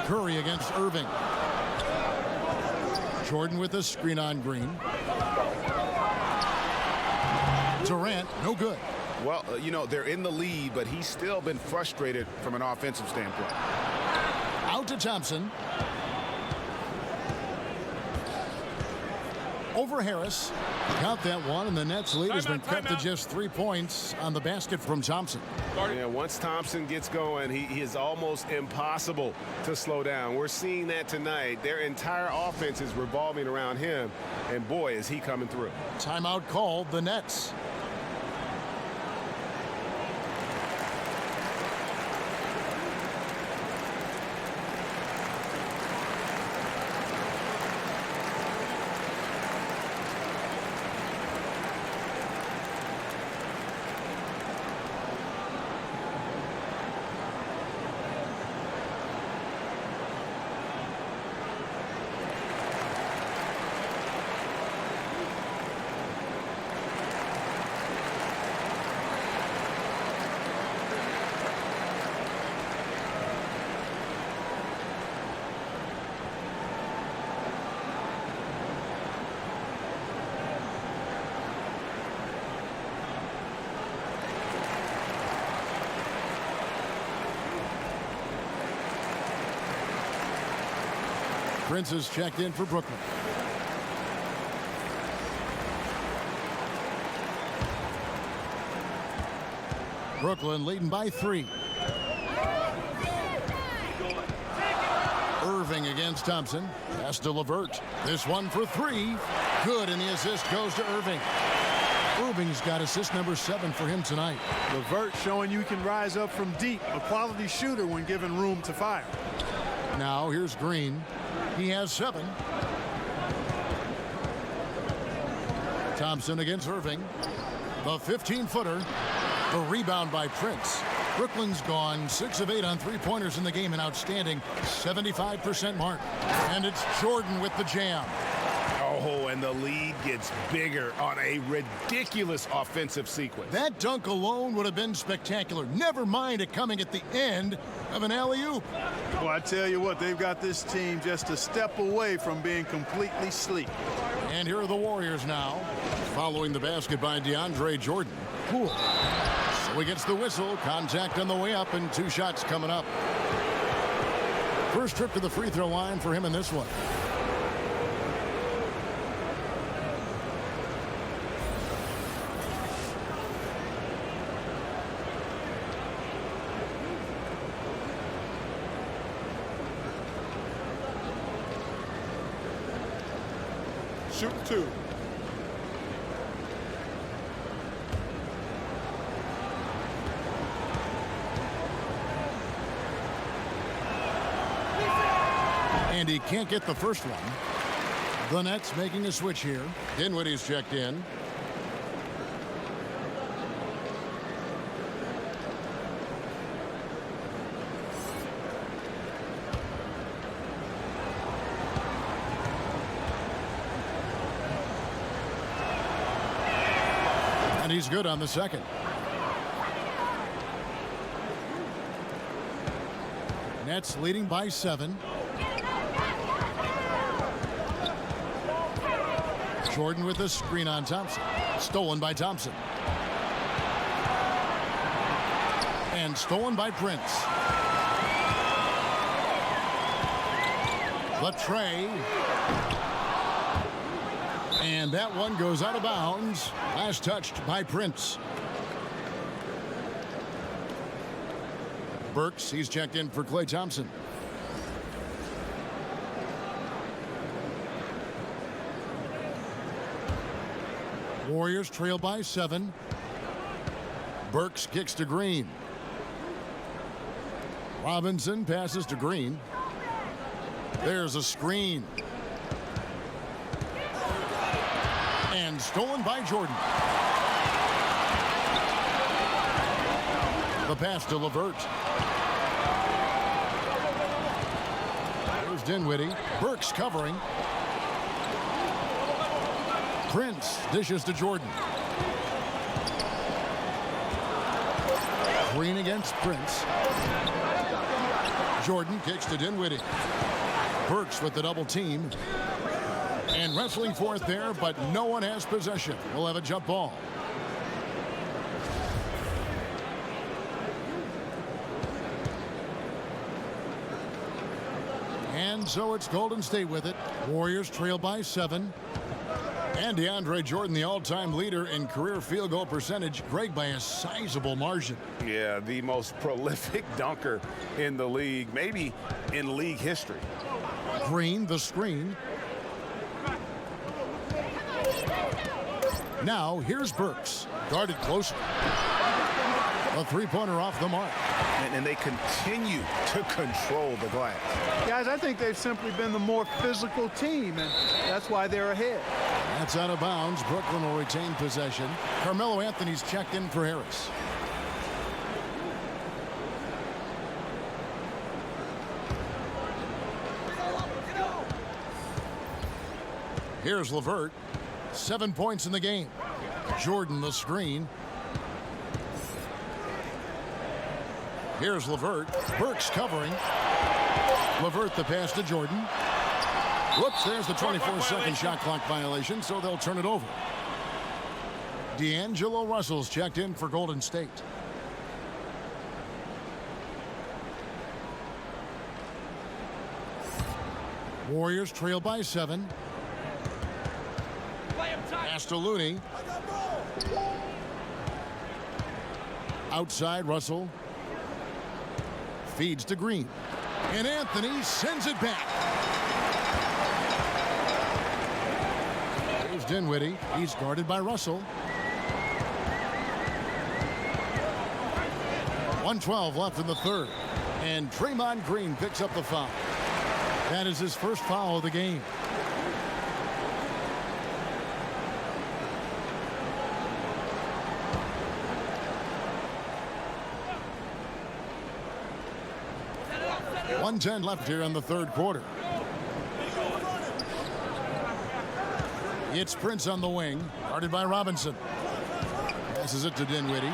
Curry against Irving. Jordan with a screen on Green. Durant, no good. Well, you know, they're in the lead, but he's still been frustrated from an offensive standpoint. Out to Thompson. Over Harris. Got that one, and the Nets lead has been cut to just 3 points on the basket from Thompson. Yeah, once Thompson gets going, he is almost impossible to slow down. We're seeing that tonight. Their entire offense is revolving around him, and boy, is he coming through. Timeout called, the Nets. Prince is checked in for Brooklyn. Brooklyn leading by 3. Irving against Thompson. Pass to LeVert. This one for 3. Good, and the assist goes to Irving. Irving's got assist number 7 for him tonight. LeVert showing you can rise up from deep. A quality shooter when given room to fire. Now here's Green. He has 7. Thompson against Irving. The 15-footer. The rebound by Prince. Brooklyn's gone 6 of 8 on three-pointers in the game, an outstanding 75% mark. And it's Jordan with the jam. Oh, and the lead gets bigger on a ridiculous offensive sequence. That dunk alone would have been spectacular. Never mind it coming at the end of an alley-oop. Well, I tell you what, they've got this team just a step away from being completely asleep. And here are the Warriors now, following the basket by DeAndre Jordan. Cool. So he gets the whistle. Contact on the way up, and 2 shots coming up. First trip to the free throw line for him in this one. Shoot 2. And he can't get the first one. The Nets making a switch here. Dinwiddie's checked in. And he's good on the second. Nets leading by 7. Jordan with the screen on Thompson. Stolen by Thompson. And stolen by Prince. The tray. And that one goes out of bounds. Last touched by Prince. Burks, he's checked in for Klay Thompson. Warriors trail by 7. Burks kicks to Green. Robinson passes to Green. There's a screen. And stolen by Jordan. The pass to LeVert. There's Dinwiddie. Burks covering. Prince dishes to Jordan. Green against Prince. Jordan kicks to Dinwiddie. Burks with the double team. And wrestling for it there, but no one has possession. We'll have a jump ball. And so it's Golden State with it. Warriors trail by 7. And DeAndre Jordan, the all-time leader in career field goal percentage, Greg, by a sizable margin. Yeah, the most prolific dunker in the league, maybe in league history. Green, the screen. Now, here's Burks. Guarded closer. A three-pointer off the mark. And they continue to control the glass. Guys, I think they've simply been the more physical team, and that's why they're ahead. That's out of bounds. Brooklyn will retain possession. Carmelo Anthony's checked in for Harris. Here's LeVert. 7 points in the game. Jordan the screen. Here's LeVert. Burks covering. LeVert the pass to Jordan. Whoops, there's the 24-second shot clock violation, so they'll turn it over. D'Angelo Russell's checked in for Golden State. Warriors trail by 7. Pass to Looney. Outside, Russell. Feeds to Green. And Anthony sends it back. Here's Dinwiddie. He's guarded by Russell. 1:12 left in the third. And Draymond Green picks up the foul. That is his first foul of the game. .110 left here in the third quarter. It's Prince on the wing, guarded by Robinson. Passes it to Dinwiddie.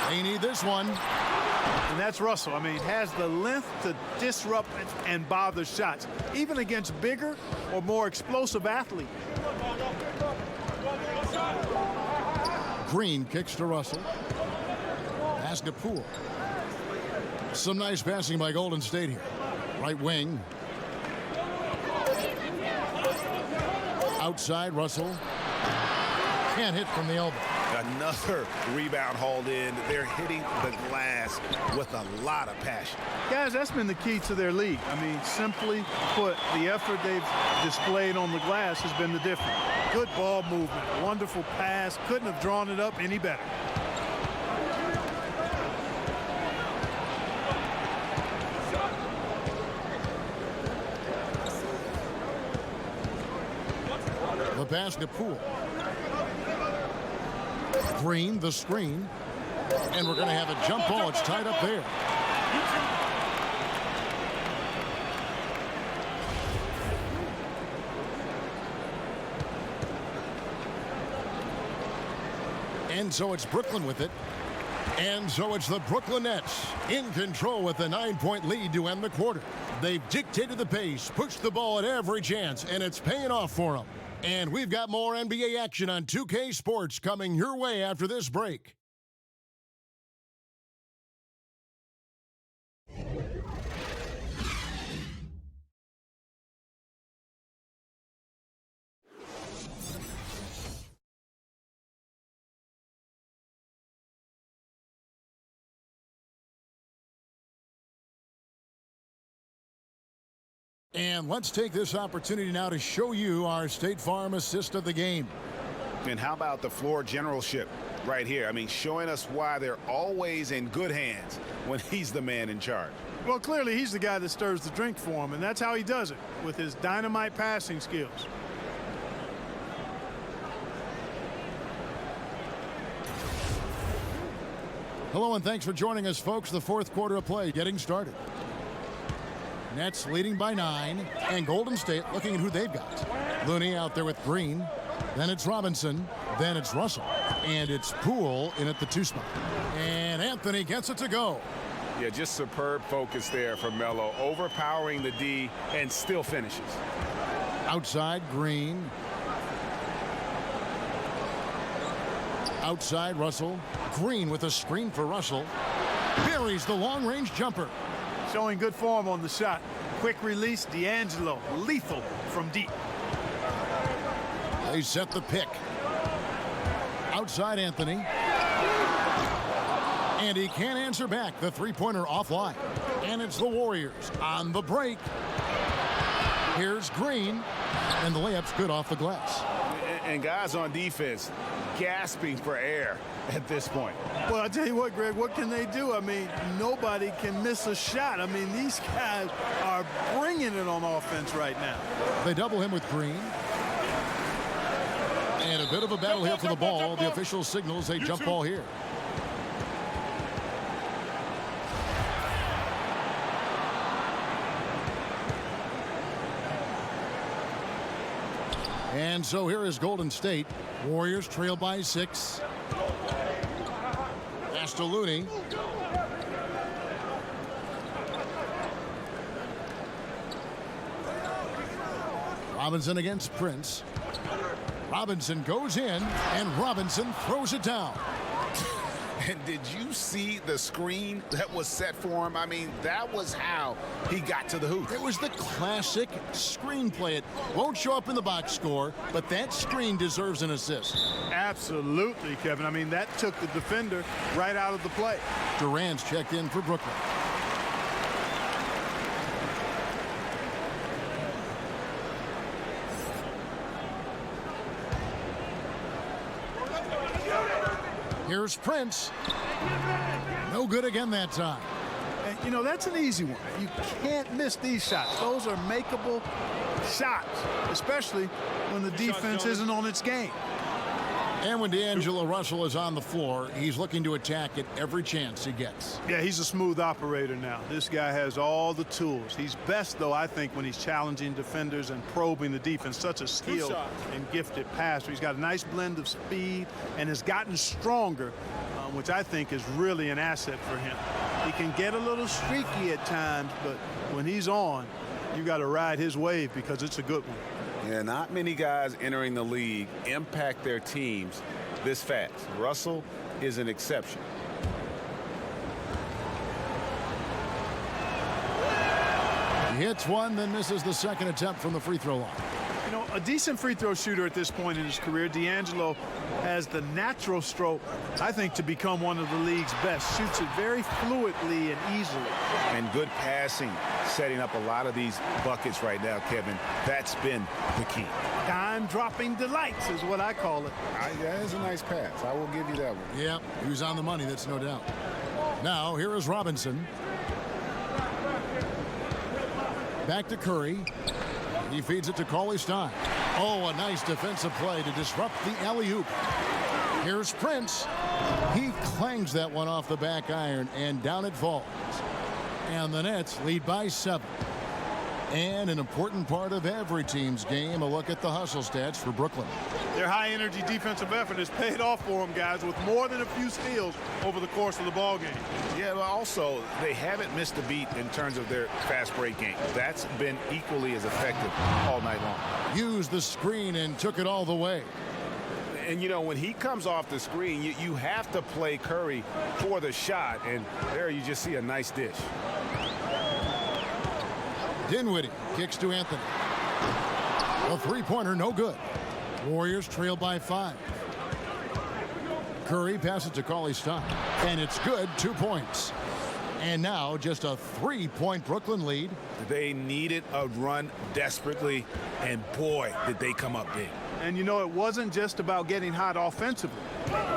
They need this one. And that's Russell. I mean, has the length to disrupt and bother shots, even against bigger or more explosive athletes. Green kicks to Russell. Pass to Poole. Some nice passing by Golden State here. Right wing. Outside, Russell. Can't hit from the elbow. Another rebound hauled in. They're hitting the glass with a lot of passion. Guys, that's been the key to their league. I mean, simply put, the effort they've displayed on the glass has been the difference. Good ball movement, wonderful pass. Couldn't have drawn it up any better. The pass to Poole. Green, the screen. And we're going to have a jump ball. It's tied up there. And so it's Brooklyn with it. And so it's the Brooklyn Nets in control with a 9-point lead to end the quarter. They've dictated the pace, pushed the ball at every chance, and it's paying off for them. And we've got more NBA action on 2K Sports coming your way after this break. And let's take this opportunity now to show you our State Farm assist of the game. And how about the floor generalship right here? I mean, showing us why they're always in good hands when he's the man in charge. Well, clearly he's the guy that stirs the drink for him, and that's how he does it, with his dynamite passing skills. Hello and thanks for joining us, folks. The fourth quarter of play getting started. Nets leading by 9, and Golden State looking at who they've got. Looney out there with Green. Then it's Robinson. Then it's Russell. And it's Poole in at the 2 spot. And Anthony gets it to go. Yeah, just superb focus there from Melo, overpowering the D and still finishes. Outside, Green. Outside, Russell. Green with a screen for Russell. Buries the long-range jumper. Showing good form on the shot. Quick release, D'Angelo, lethal from deep. They set the pick. Outside, Anthony. And he can't answer back. The three-pointer offline. And it's the Warriors on the break. Here's Green. And the layup's good off the glass. And guys on defense gasping for air at this point. Well, I tell you what, Greg, what can they do? I mean, nobody can miss a shot. I mean, these guys are bringing it on offense right now. They double him with Green. And a bit of a battle here for the ball. The official signals a jump ball here. And so here is Golden State. Warriors trail by 6. Pass to Looney. Robinson against Prince. Robinson goes in, and Robinson throws it down. And did you see the screen that was set for him? I mean, that was how he got to the hoop. It was the classic screenplay. It won't show up in the box score, but that screen deserves an assist. Absolutely, Kevin. I mean, that took the defender right out of the play. Durant's checked in for Brooklyn. Here's Prince. No good again that time. And, you know, that's an easy one. You can't miss these shots. Those are makeable shots, especially when the defense isn't on its game. And when D'Angelo Russell is on the floor, he's looking to attack at every chance he gets. Yeah, he's a smooth operator now. This guy has all the tools. He's best, though, I think, when he's challenging defenders and probing the defense. Such a skilled and gifted passer. He's got a nice blend of speed and has gotten stronger, which I think is really an asset for him. He can get a little streaky at times, but when he's on, you got to ride his wave because it's a good one. Yeah, not many guys entering the league impact their teams this fast. Russell is an exception. He hits one, then misses the second attempt from the free throw line. You know, a decent free throw shooter at this point in his career. D'Angelo has the natural stroke, I think, to become one of the league's best. Shoots it very fluidly and easily. And good passing, setting up a lot of these buckets right now, Kevin. That's been the key. Dime-dropping delights is what I call it. That is a nice pass. I will give you that one. Yep, he was on the money, that's no doubt. Now, here is Robinson. Back to Curry. He feeds it to Cauley-Stein. Oh, a nice defensive play to disrupt the alley-oop. Here's Prince. He clangs that one off the back iron, and down it falls. And the Nets lead by 7. And an important part of every team's game, a look at the hustle stats for Brooklyn. Their high-energy defensive effort has paid off for them, guys, with more than a few steals over the course of the ball game. Yeah, but also, they haven't missed a beat in terms of their fast break game. That's been equally as effective all night long. Used the screen and took it all the way. And, you know, when he comes off the screen, you have to play Curry for the shot. And there you just see a nice dish. Dinwiddie kicks to Anthony. A three-pointer, no good. Warriors trail by 5. Curry passes to Cauley-Stein, and it's good, 2 points. And now just a 3-point Brooklyn lead. They needed a run desperately, and boy, did they come up big. And, you know, it wasn't just about getting hot offensively.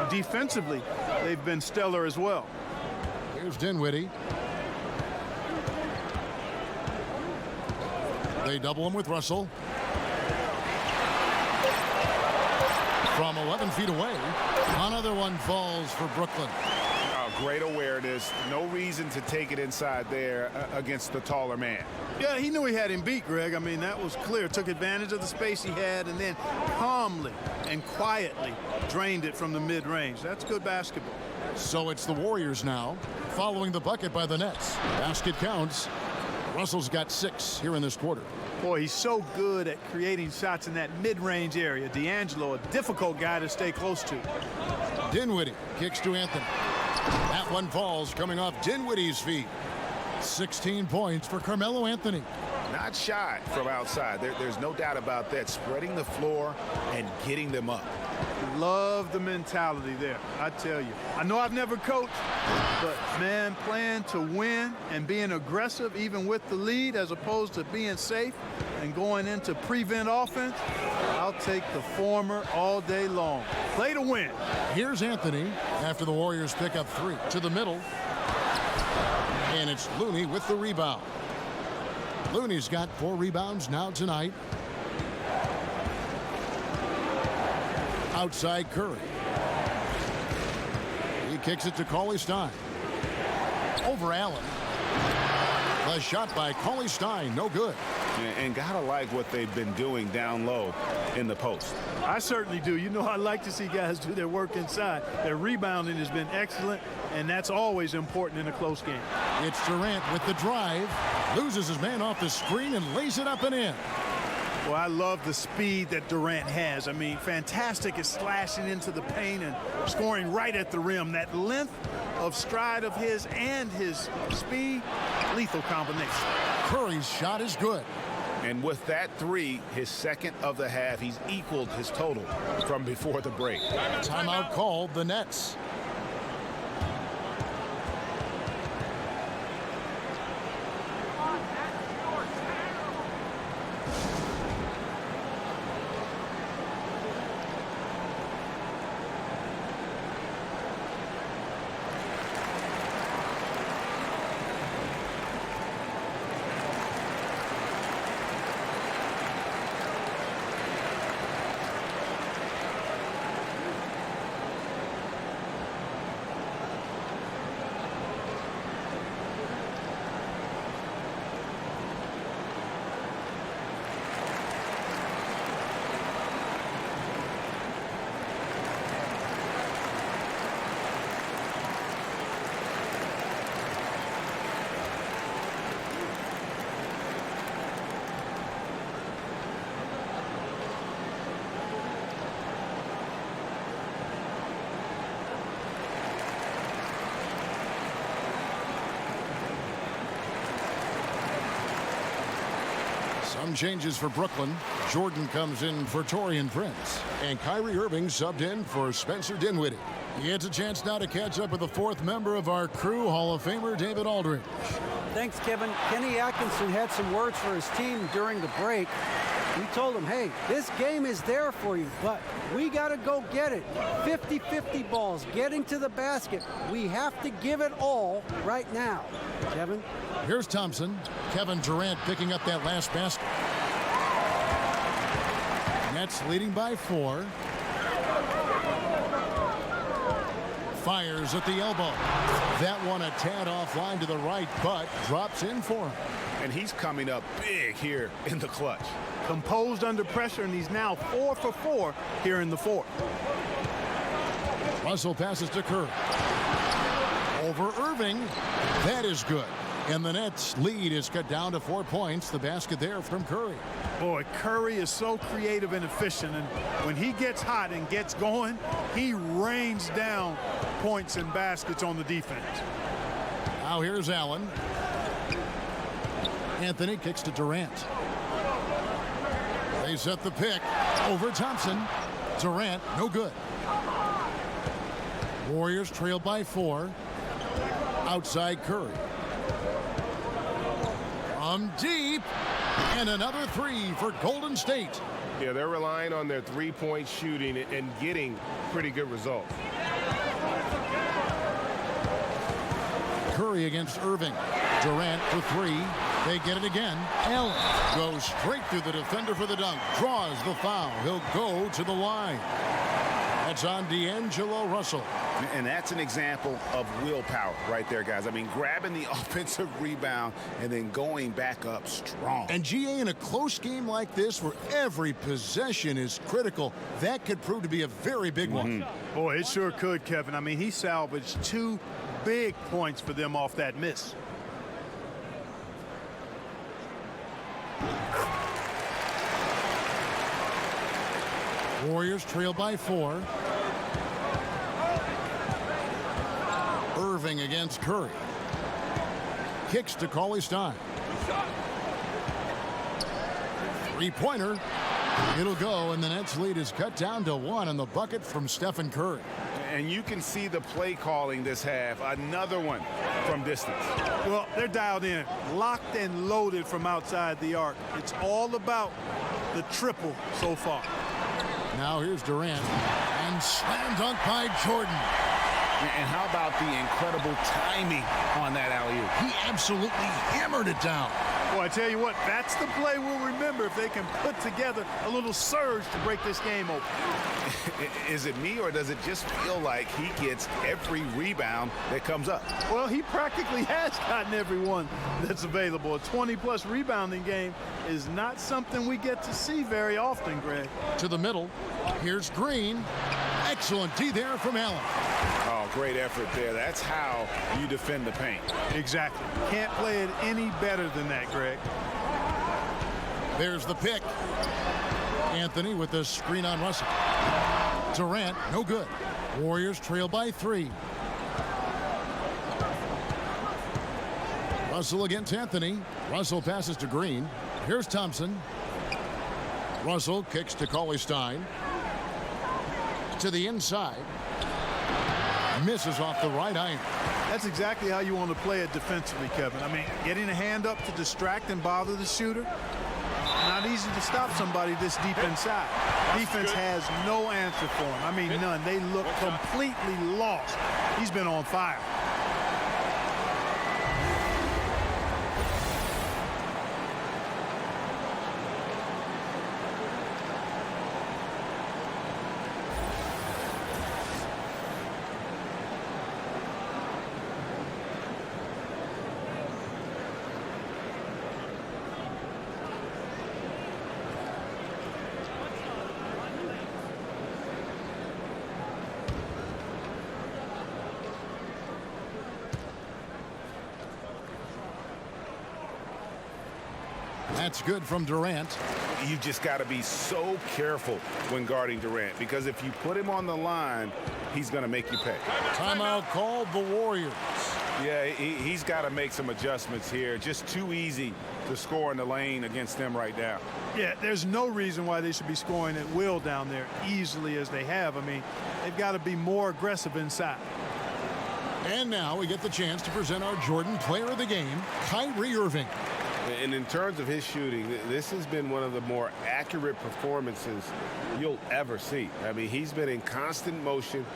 Defensively, they've been stellar as well. Here's Dinwiddie. They double him with Russell. From 11 feet away, another one falls for Brooklyn. Great awareness. No reason to take it inside there against the taller man. Yeah, he knew he had him beat, Greg. I mean, that was clear. Took advantage of the space he had and then calmly and quietly drained it from the mid-range. That's good basketball. So it's the Warriors now, following the bucket by the Nets. Basket counts. Russell's got 6 here in this quarter. Boy, he's so good at creating shots in that mid-range area. D'Angelo, a difficult guy to stay close to. Dinwiddie kicks to Anthony. That one falls, coming off Dinwiddie's feet. 16 points for Carmelo Anthony. Not shy from outside. There's no doubt about that. Spreading the floor and getting them up. Love the mentality there, I tell you. I know I've never coached, but, man, playing to win and being aggressive even with the lead as opposed to being safe and going into prevent offense, I'll take the former all day long. Play to win. Here's Anthony after the Warriors pick up 3 to the middle. And it's Looney with the rebound. Looney's got 4 rebounds now tonight. Outside Curry. He kicks it to Cauley-Stein. Over Allen. The shot by Cauley-Stein, no good. And gotta like what they've been doing down low in the post. I certainly do. You know, I like to see guys do their work inside. Their rebounding has been excellent, and that's always important in a close game. It's Durant with the drive. Loses his man off the screen and lays it up and in. Well, I love the speed that Durant has. I mean, fantastic at slashing into the paint and scoring right at the rim. That length of stride of his and his speed, lethal combination. Curry's shot is good. And with that three, his second of the half, he's equaled his total from before the break. Timeout called the Nets. Some changes for Brooklyn. Jordan comes in for Taurean Prince. And Kyrie Irving subbed in for Spencer Dinwiddie. He gets a chance now to catch up with the fourth member of our crew, Hall of Famer David Aldridge. Thanks, Kevin. Kenny Atkinson had some words for his team during the break. We told him, hey, this game is there for you, but we got to go get it. 50-50 balls, getting to the basket. We have to give it all right now. Kevin? Here's Thompson. Kevin Durant picking up that last basket. Nets leading by 4. Fires at the elbow. That one a tad offline to the right, but drops in for him. And he's coming up big here in the clutch. Composed under pressure, and he's now 4 for 4 here in the fourth. Russell passes to Curry. Over Irving. That is good. And the Nets lead is cut down to 4 points. The basket there from Curry. Boy, Curry is so creative and efficient, and when he gets hot and gets going, he rains down points and baskets on the defense. Now here's Allen. Anthony kicks to Durant. They set the pick over Thompson. Durant, no good. Warriors trail by 4. Outside Curry. From deep. And another 3 for Golden State. Yeah, they're relying on their three-point shooting and getting pretty good results. Curry against Irving. Durant for 3. They get it again. Allen goes straight through the defender for the dunk. Draws the foul. He'll go to the line. That's on D'Angelo Russell. And that's an example of willpower right there, guys. I mean, grabbing the offensive rebound and then going back up strong. And GA, in a close game like this where every possession is critical, that could prove to be a very big one. Boy, it sure could, Kevin. I mean, he salvaged 2 big points for them off that miss. Warriors trail by 4. Irving against Curry. Kicks to Cauley-Stein. Three-pointer. It'll go, and the Nets lead is cut down to 1 on the bucket from Stephen Curry. And you can see the play calling this half. Another one from distance. Well, they're dialed in, locked and loaded from outside the arc. It's all about the triple so far. Now here's Durant, and slam dunk by Jordan. And how about the incredible timing on that alley-oop? He absolutely hammered it down. Well, I tell you what, that's the play we'll remember if they can put together a little surge to break this game open. Is it me, or does it just feel like he gets every rebound that comes up? Well, he practically has gotten every one that's available. A 20-plus rebounding game is not something we get to see very often, Greg. To the middle. Here's Green. Excellent D there from Allen. Oh, great effort there. That's how you defend the paint. Exactly. Can't play it any better than that, Greg. There's the pick. Anthony with the screen on Russell. Durant, no good. Warriors trail by 3. Russell against Anthony. Russell passes to Green. Here's Thompson. Russell kicks to Cauley-Stein. To the inside. Misses off the right iron. That's exactly how you want to play it defensively, Kevin. I mean, getting a hand up to distract and bother the shooter. Not easy to stop somebody this deep inside. Defense has no answer for him. I mean, none. They look completely lost. He's been on fire. That's good from Durant. You just got to be so careful when guarding Durant, because if you put him on the line, he's going to make you pay. Timeout called the Warriors. Yeah, he's got to make some adjustments here. Just too easy to score in the lane against them right now. Yeah, there's no reason why they should be scoring at will down there easily as they have. I mean, they've got to be more aggressive inside. And now we get the chance to present our Jordan Player of the Game, Kyrie Irving. And in terms of his shooting, this has been one of the more accurate performances you'll ever see. I mean, he's been in constant motion,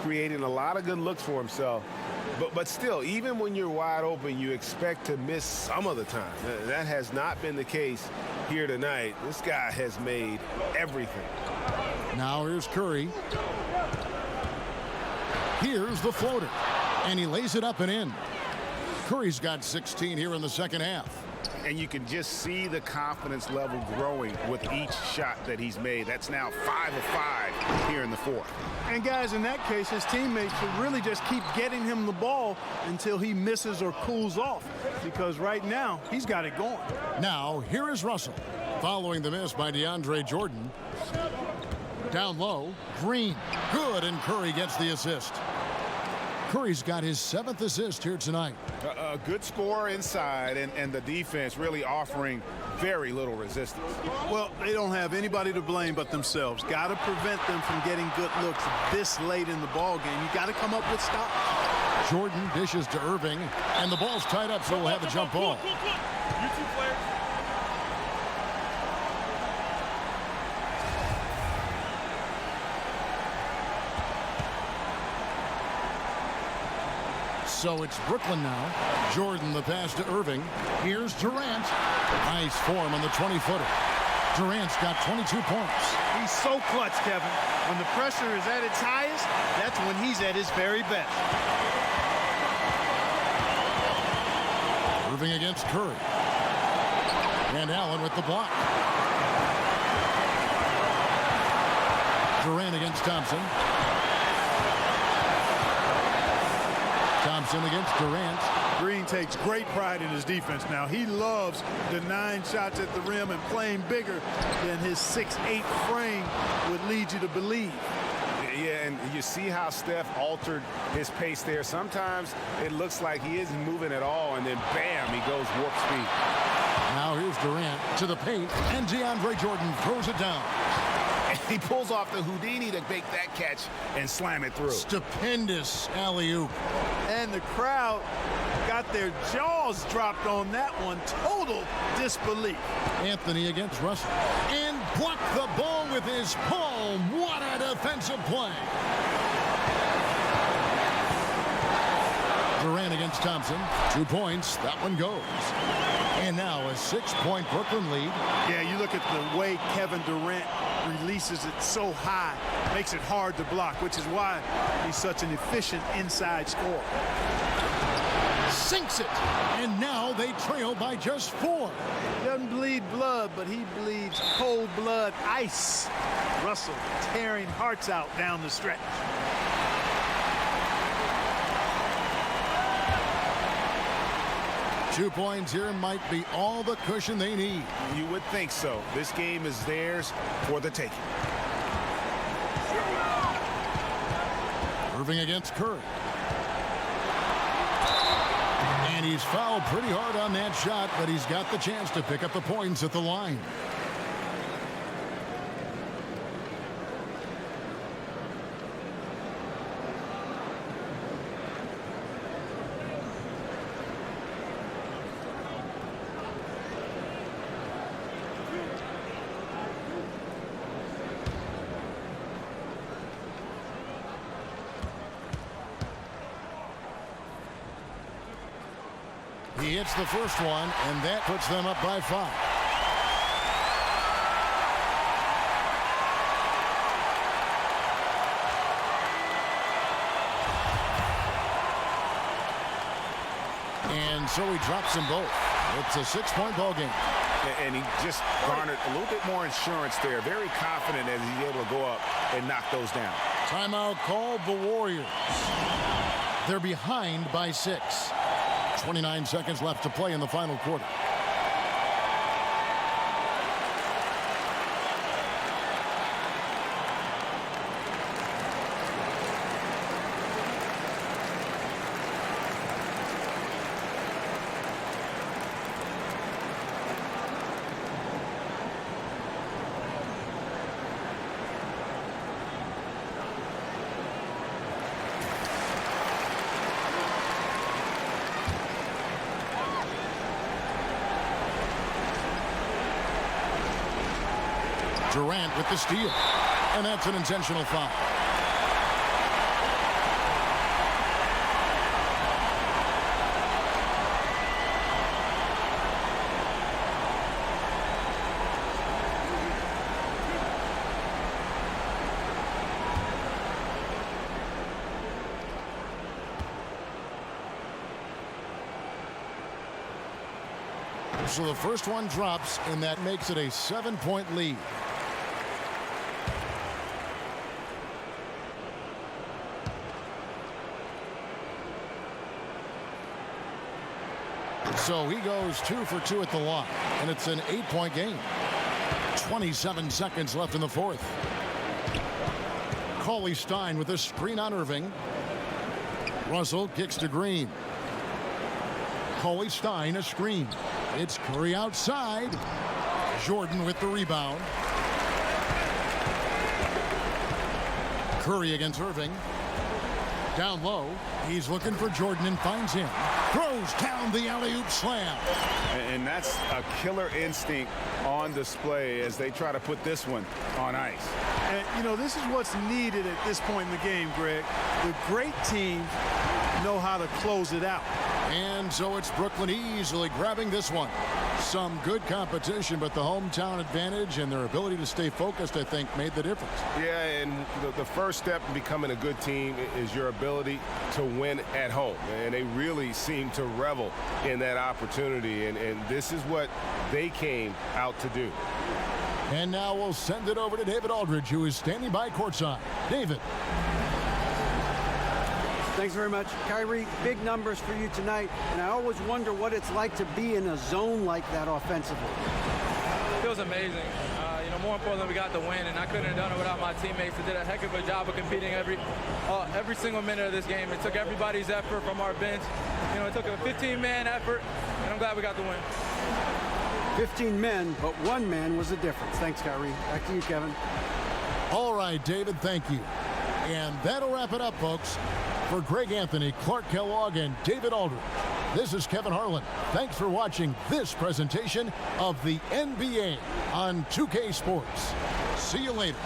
creating a lot of good looks for himself. But still, even when you're wide open, you expect to miss some of the time. That has not been the case here tonight. This guy has made everything. Now here's Curry. Here's the floater. And he lays it up and in. Curry's got 16 here in the second half. And you can just see the confidence level growing with each shot that he's made. That's now 5 of 5 here in the fourth. And guys, in that case, his teammates should really just keep getting him the ball until he misses or cools off, because right now he's got it going. Now here is Russell following the miss by DeAndre Jordan. Down low, Green, good, and Curry gets the assist. Curry's got his 7th assist here tonight. A good score inside, and the defense really offering very little resistance. Well, they don't have anybody to blame but themselves. Got to prevent them from getting good looks this late in the ball game. You got to come up with stops. Jordan dishes to Irving, and the ball's tied up, so we'll have a jump ball. You two players. So it's Brooklyn now. Jordan the pass to Irving. Here's Durant. Nice form on the 20-footer. Durant's got 22 points. He's so clutch, Kevin. When the pressure is at its highest, that's when he's at his very best. Irving against Curry. And Allen with the block. Durant against Thompson. Thompson against Durant. Green takes great pride in his defense now. He loves denying shots at the rim and playing bigger than his 6'8" frame would lead you to believe. Yeah, and you see how Steph altered his pace there. Sometimes it looks like he isn't moving at all, and then bam, he goes warp speed. Now here's Durant to the paint, and DeAndre Jordan throws it down. He pulls off the Houdini to make that catch and slam it through. Stupendous alley-oop. And the crowd got their jaws dropped on that one. Total disbelief. Anthony against Russell. And blocked the ball with his palm. What a defensive play. Durant against Thompson. 2 points. That one goes. And now a 6-point Brooklyn lead. Yeah, you look at the way Kevin Durant releases it so high, makes it hard to block, which is why he's such an efficient inside scorer. Sinks it, and now they trail by just 4. Doesn't bleed blood, but he bleeds cold blood ice. Russell tearing hearts out down the stretch. 2 points here might be all the cushion they need. You would think so. This game is theirs for the taking. Irving against Curry. And he's fouled pretty hard on that shot, but he's got the chance to pick up the points at the line. He hits the first one, and that puts them up by 5. And so he drops them both. It's a 6-point ball game. And he just garnered a little bit more insurance there. Very confident as he's able to go up and knock those down. Timeout called the Warriors. They're behind by 6. 29 seconds left to play in the final quarter. Durant with the steal. And that's an intentional foul. So the first one drops, and that makes it a 7-point lead. So he goes 2 for 2 at the line, and it's an 8-point game. 27 seconds left in the fourth. Cauley-Stein with a screen on Irving. Russell kicks to Green. Cauley-Stein a screen. It's Curry outside. Jordan with the rebound. Curry against Irving. Down low. He's looking for Jordan and finds him. Throws down the alley-oop slam. And that's a killer instinct on display as they try to put this one on ice. And, you know, this is what's needed at this point in the game, Greg. The great teams know how to close it out. And so it's Brooklyn easily grabbing this one. Some good competition, but the hometown advantage and their ability to stay focused, I think, made the difference. Yeah, and the first step in becoming a good team is your ability to win at home. And they really seem to revel in that opportunity. And this is what they came out to do. And now we'll send it over to David Aldridge, who is standing by courtside. David. Thanks very much. Kyrie, big numbers for you tonight, and I always wonder what it's like to be in a zone like that offensively. It feels amazing. More importantly, we got the win, and I couldn't have done it without my teammates. They did a heck of a job of competing every single minute of this game. It took everybody's effort from our bench. It took a 15-man effort, and I'm glad we got the win. 15 men, but one man was the difference. Thanks, Kyrie. Back to you, Kevin. All right, David, thank you. And that'll wrap it up, folks. For Greg Anthony, Clark Kellogg, and David Aldridge, this is Kevin Harlan. Thanks for watching this presentation of the NBA on 2K Sports. See you later.